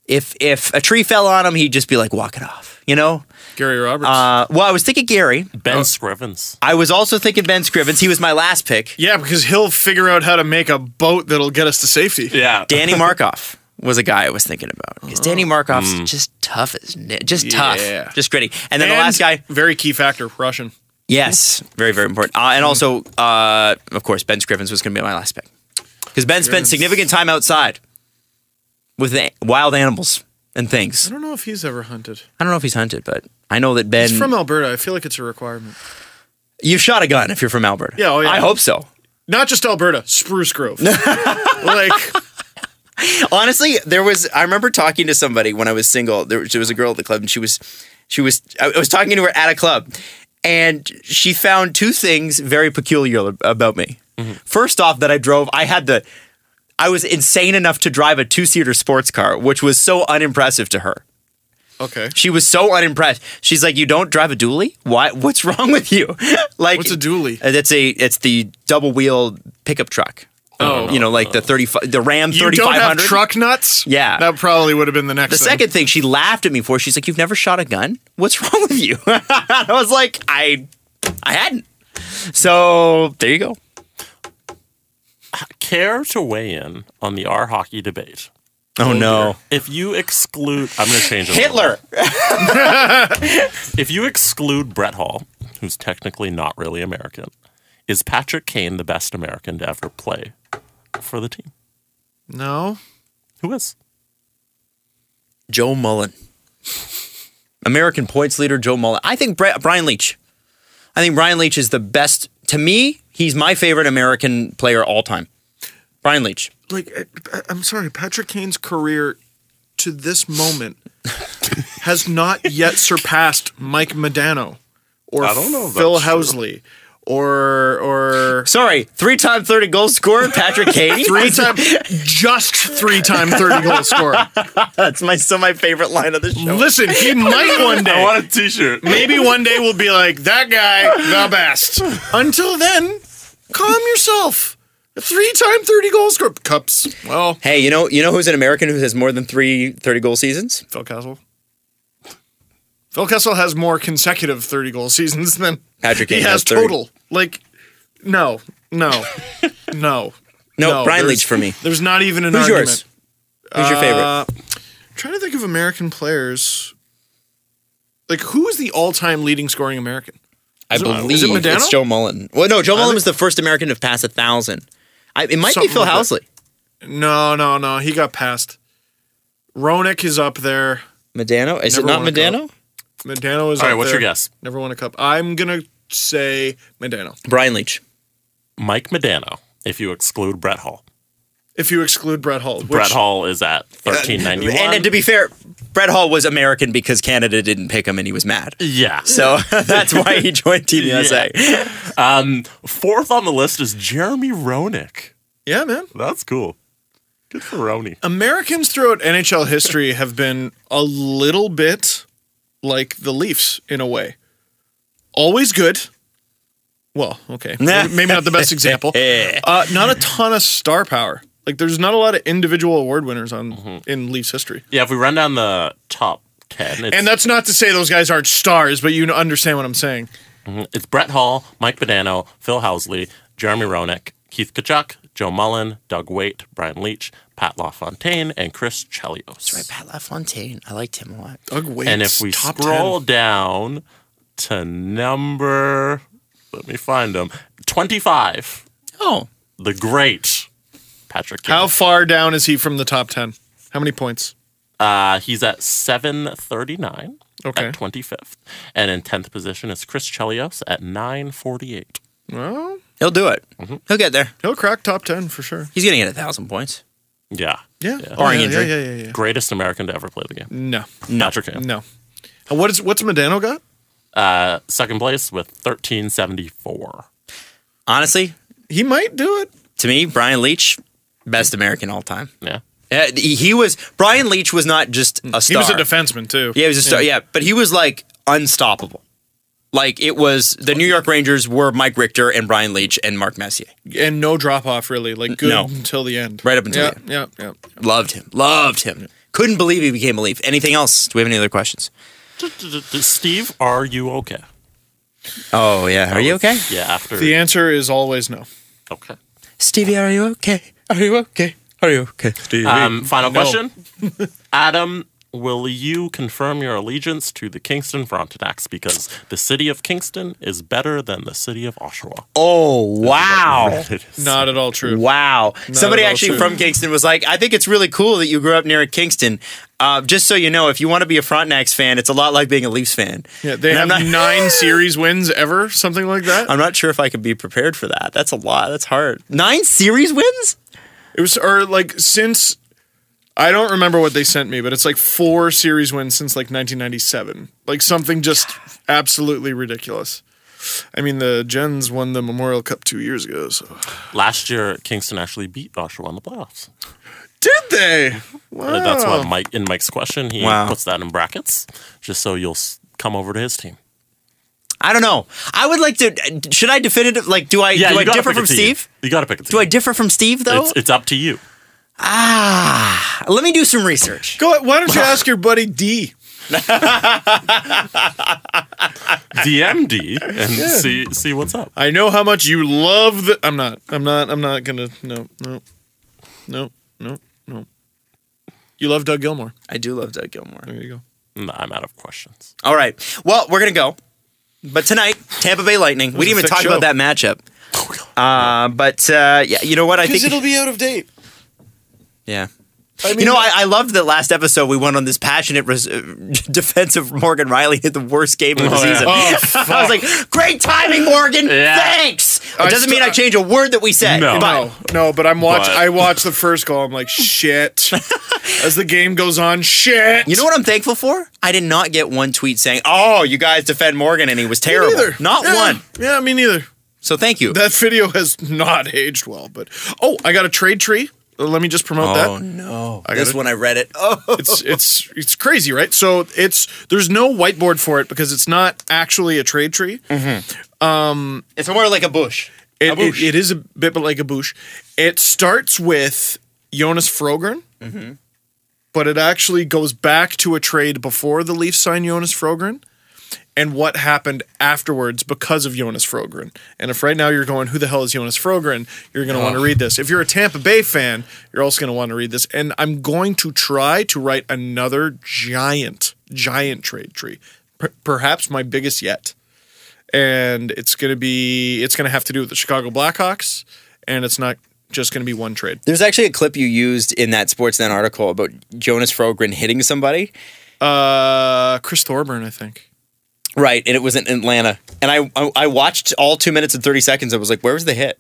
if a tree fell on him, he'd just be like, walk it off, you know? Gary Roberts. Well, I was thinking Gary. Ben Scrivens. I was also thinking Ben Scrivens. He was my last pick. Yeah, because he'll figure out how to make a boat that'll get us to safety. Yeah. Danny Markov was a guy I was thinking about. Because Danny Markov's just tough as just tough. Just gritty. And then the last guy. Very key factor, Russian. Yes. Very, very important. And also, of course, Ben Scrivens was going to be my last pick. Because Ben spent significant time outside with wild animals and things. I don't know if he's ever hunted. I don't know if he's hunted, but I know that Ben... He's from Alberta. I feel like it's a requirement. You've shot a gun if you're from Alberta. Yeah, I hope so. Not just Alberta, Spruce Grove. Like... Honestly, I remember talking to somebody when I was single. There was a girl at the club, and I was talking to her at a club, and she found two things very peculiar about me. Mm-hmm. First off, that I was insane enough to drive a 2-seater sports car, which was so unimpressive to her. Okay. She was so unimpressed. She's like, "You don't drive a dually? Why? What's wrong with you?" Like, what's a dually? It's the double wheel pickup truck. Oh, you know, like the Ram 3500. You don't have truck nuts? Yeah, that probably would have been the next. The second thing she laughed at me for. She's like, "You've never shot a gun? What's wrong with you?" I was like, I hadn't. So there you go. Care to weigh in on the R hockey debate? Oh no! If you exclude, I'm going to change it. Hitler. If you exclude Brett Hall, who's technically not really American, is Patrick Kane the best American to ever play for the team? No. Who is? Joe Mullen. American points leader, Joe Mullen. I think Brian Leach. I think Brian Leach is the best. To me, he's my favorite American player all time. Brian Leach. Like, I'm sorry, Patrick Kane's career to this moment has not yet surpassed Mike Modano or Phil Housley. Or sorry, 3-time 30 goal scorer Patrick Kane. 3-time 30 goal scorer. That's my favorite line of the show. Listen, he might one day. I want a t-shirt. Maybe one day we'll be like, that guy, the best. Until then, calm yourself. 3-time 30 goal scorer. Cups. Well, hey, you know who's an American who has more than 3 30-goal seasons? Phil Kessel. Phil Kessel has more consecutive 30-goal seasons than Patrick Kane he has total. Like, no. Brian Leach for me. There's not even an Who's argument. Yours? Who's your favorite? I'm trying to think of American players. Like, who is the all-time leading scoring American? I believe is it Modano? It's Joe Mullen. Well, no, Joe Mullen was the first American to pass 1,000. It might be Phil Housley. No. He got passed. Roenick is up there. Modano? Is it not Modano? Modano is up there. All right, what's your guess? Never won a cup. I'm going to say Modano. Brian Leach. Mike Modano, if you exclude Brett Hall. If you exclude Brett Hall. Brett Hall is at 1391. And to be fair, Brett Hall was American because Canada didn't pick him and he was mad. Yeah. So that's why he joined Team USA. Fourth on the list is Jeremy Roenick. Yeah, man. That's cool. Good for Roni. Americans throughout NHL history have been a little bit like the Leafs in a way. Always good. Well, okay. Maybe not the best example. Not a ton of star power. Like, there's not a lot of individual award winners in Leafs history. Yeah, if we run down the top 10. And that's not to say those guys aren't stars, but you understand what I'm saying. It's Brett Hall, Mike Modano, Phil Housley, Jeremy Roenick, Keith Tkachuk, Joe Mullen, Doug Weight, Brian Leach, Pat LaFontaine, and Chris Chelios. That's right, Pat LaFontaine. I liked him a lot. Doug Weight. And if we scroll down to number, let me find him, 25. Oh. The great Patrick Kane. How far down is he from the top 10? How many points? He's at 739 at 25th. And in 10th position is Chris Chelios at 948. Well, he'll do it. He'll get there. He'll crack top 10 for sure. He's going to get 1,000 points. Yeah. Barring injury. Yeah. Greatest American to ever play the game. No. Patrick Kane. No. What's Modano got? Second place with 1374. Honestly, he might do it. To me, Brian Leach, best American all time. Yeah. He was Brian Leach was not just a star. He was a defenseman too. Yeah, he was a star. Yeah, but he was like unstoppable. Like it was the New York Rangers were Mike Richter and Brian Leach and Mark Messier. And no drop off really. Like good until the end. Right up until the end. Yeah. Loved him. Yeah. Couldn't believe he became a Leaf. Anything else? Do we have any other questions? Steve, are you okay? Oh yeah. Are you okay? Yeah, after The answer is always no. Okay. Stevie, are you okay? Are you okay? Are you okay? Stevie. Final question. Adam, will you confirm your allegiance to the Kingston Frontenacs because the city of Kingston is better than the city of Oshawa? Oh, wow. Not at all true. Wow. Somebody actually true. from Kingston was like, I think it's really cool that you grew up near Kingston. Just so you know, if you want to be a Frontenacs fan, it's a lot like being a Leafs fan. Yeah, they have 9 series wins ever, something like that. I'm not sure if I could be prepared for that. That's a lot. That's hard. 9 series wins? It was, or like since... I don't remember what they sent me, but it's like 4 series wins since like 1997. Like something just absolutely ridiculous. I mean, the Gens won the Memorial Cup 2 years ago. So last year, Kingston actually beat Oshawa in the playoffs. Did they? Wow. That's what Mike's question, he puts that in brackets, just so you'll come over to his team. I don't know. I would like to. Should I definitive? Like, do I differ from Steve? You got to pick a team. Do I differ from Steve though? It's up to you. Let me do some research. Go ahead. Why don't you ask your buddy D? DMD and see what's up. I know how much you love the. I'm not gonna. No. You love Doug Gilmour. I do love Doug Gilmour. There you go. No, I'm out of questions. All right. Well, we're gonna go. But tonight, Tampa Bay Lightning. We didn't even talk about that matchup. Yeah, you know what? I think it'll be out of date. Yeah. I mean, I loved that last episode we went on this passionate defense of Morgan Riley hit the worst game of the season. I was like, great timing, Morgan. Yeah. Thanks. It doesn't mean I change a word that we said. No, but I watched the first goal. I'm like, shit. As the game goes on, shit. You know what I'm thankful for? I did not get one tweet saying, oh, you guys defend Morgan and he was terrible. Me neither. Not one. Yeah, me neither. So thank you. That video has not aged well, but I got a trade tree. Let me just promote that. Oh no! This one I read it. Oh, it's crazy, right? So there's no whiteboard for it because it's not actually a trade tree. Mm-hmm. It's more like a bush. It is a bit like a bush. It starts with Jonas Frogren, but it actually goes back to a trade before the Leafs signed Jonas Frogren. And what happened afterwards because of Jonas Frogren. And if right now you're going, who the hell is Jonas Frogren? You're going to want to read this. If you're a Tampa Bay fan, you're also going to want to read this. And I'm going to try to write another giant trade tree. Perhaps my biggest yet. And it's going to have to do with the Chicago Blackhawks. And it's not just going to be one trade. There's actually a clip you used in that Sportsnet article about Jonas Frogren hitting somebody. Chris Thorburn, I think. Right, and it was in Atlanta. And I watched all 2 minutes and 30 seconds. I was like, where was the hit?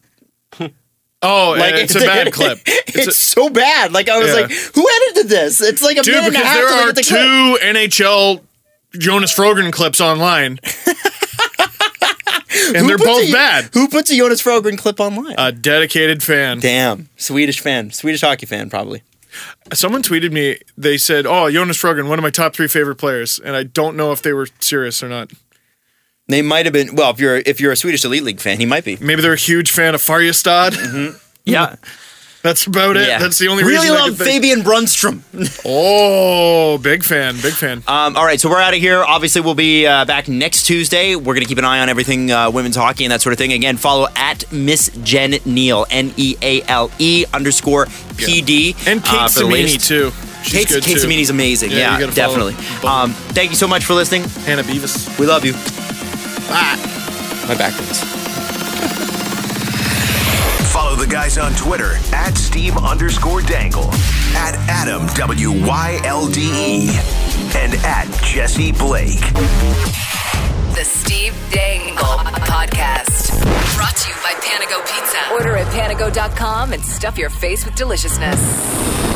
Oh, like, it's a bad clip. It's so bad. Like, I was like, who edited this? It's like a minute and a half. There are 2 NHL Jonas Frogren clips online. And they're both bad. Who puts a Jonas Frogren clip online? A dedicated fan. Damn. Swedish hockey fan, probably. Someone tweeted me, they said, oh, Jonas Frogren, one of my top 3 favorite players. And I don't know if they were serious or not. They might have been, well, if you're a Swedish Elite League fan, he might be. Maybe they're a huge fan of Färjestad. Mm-hmm. Yeah. That's about it. Yeah. That's the only reason I love Fabian Brunstrom. Oh, big fan. All right, so we're out of here. Obviously, we'll be back next Tuesday. We're going to keep an eye on everything women's hockey and that sort of thing. Again, follow at Miss Jen Neale, NEALE_PD. And Kate Samini, too. Kate Samini's amazing. Yeah, definitely. Thank you so much for listening. Hannah Beavis. We love you. Bye. My back hurts. Follow the guys on Twitter at Steve_Dangle, at Adam WYLDE, and at Jesse Blake. The Steve Dangle Podcast. Brought to you by Panago Pizza. Order at panago.com and stuff your face with deliciousness.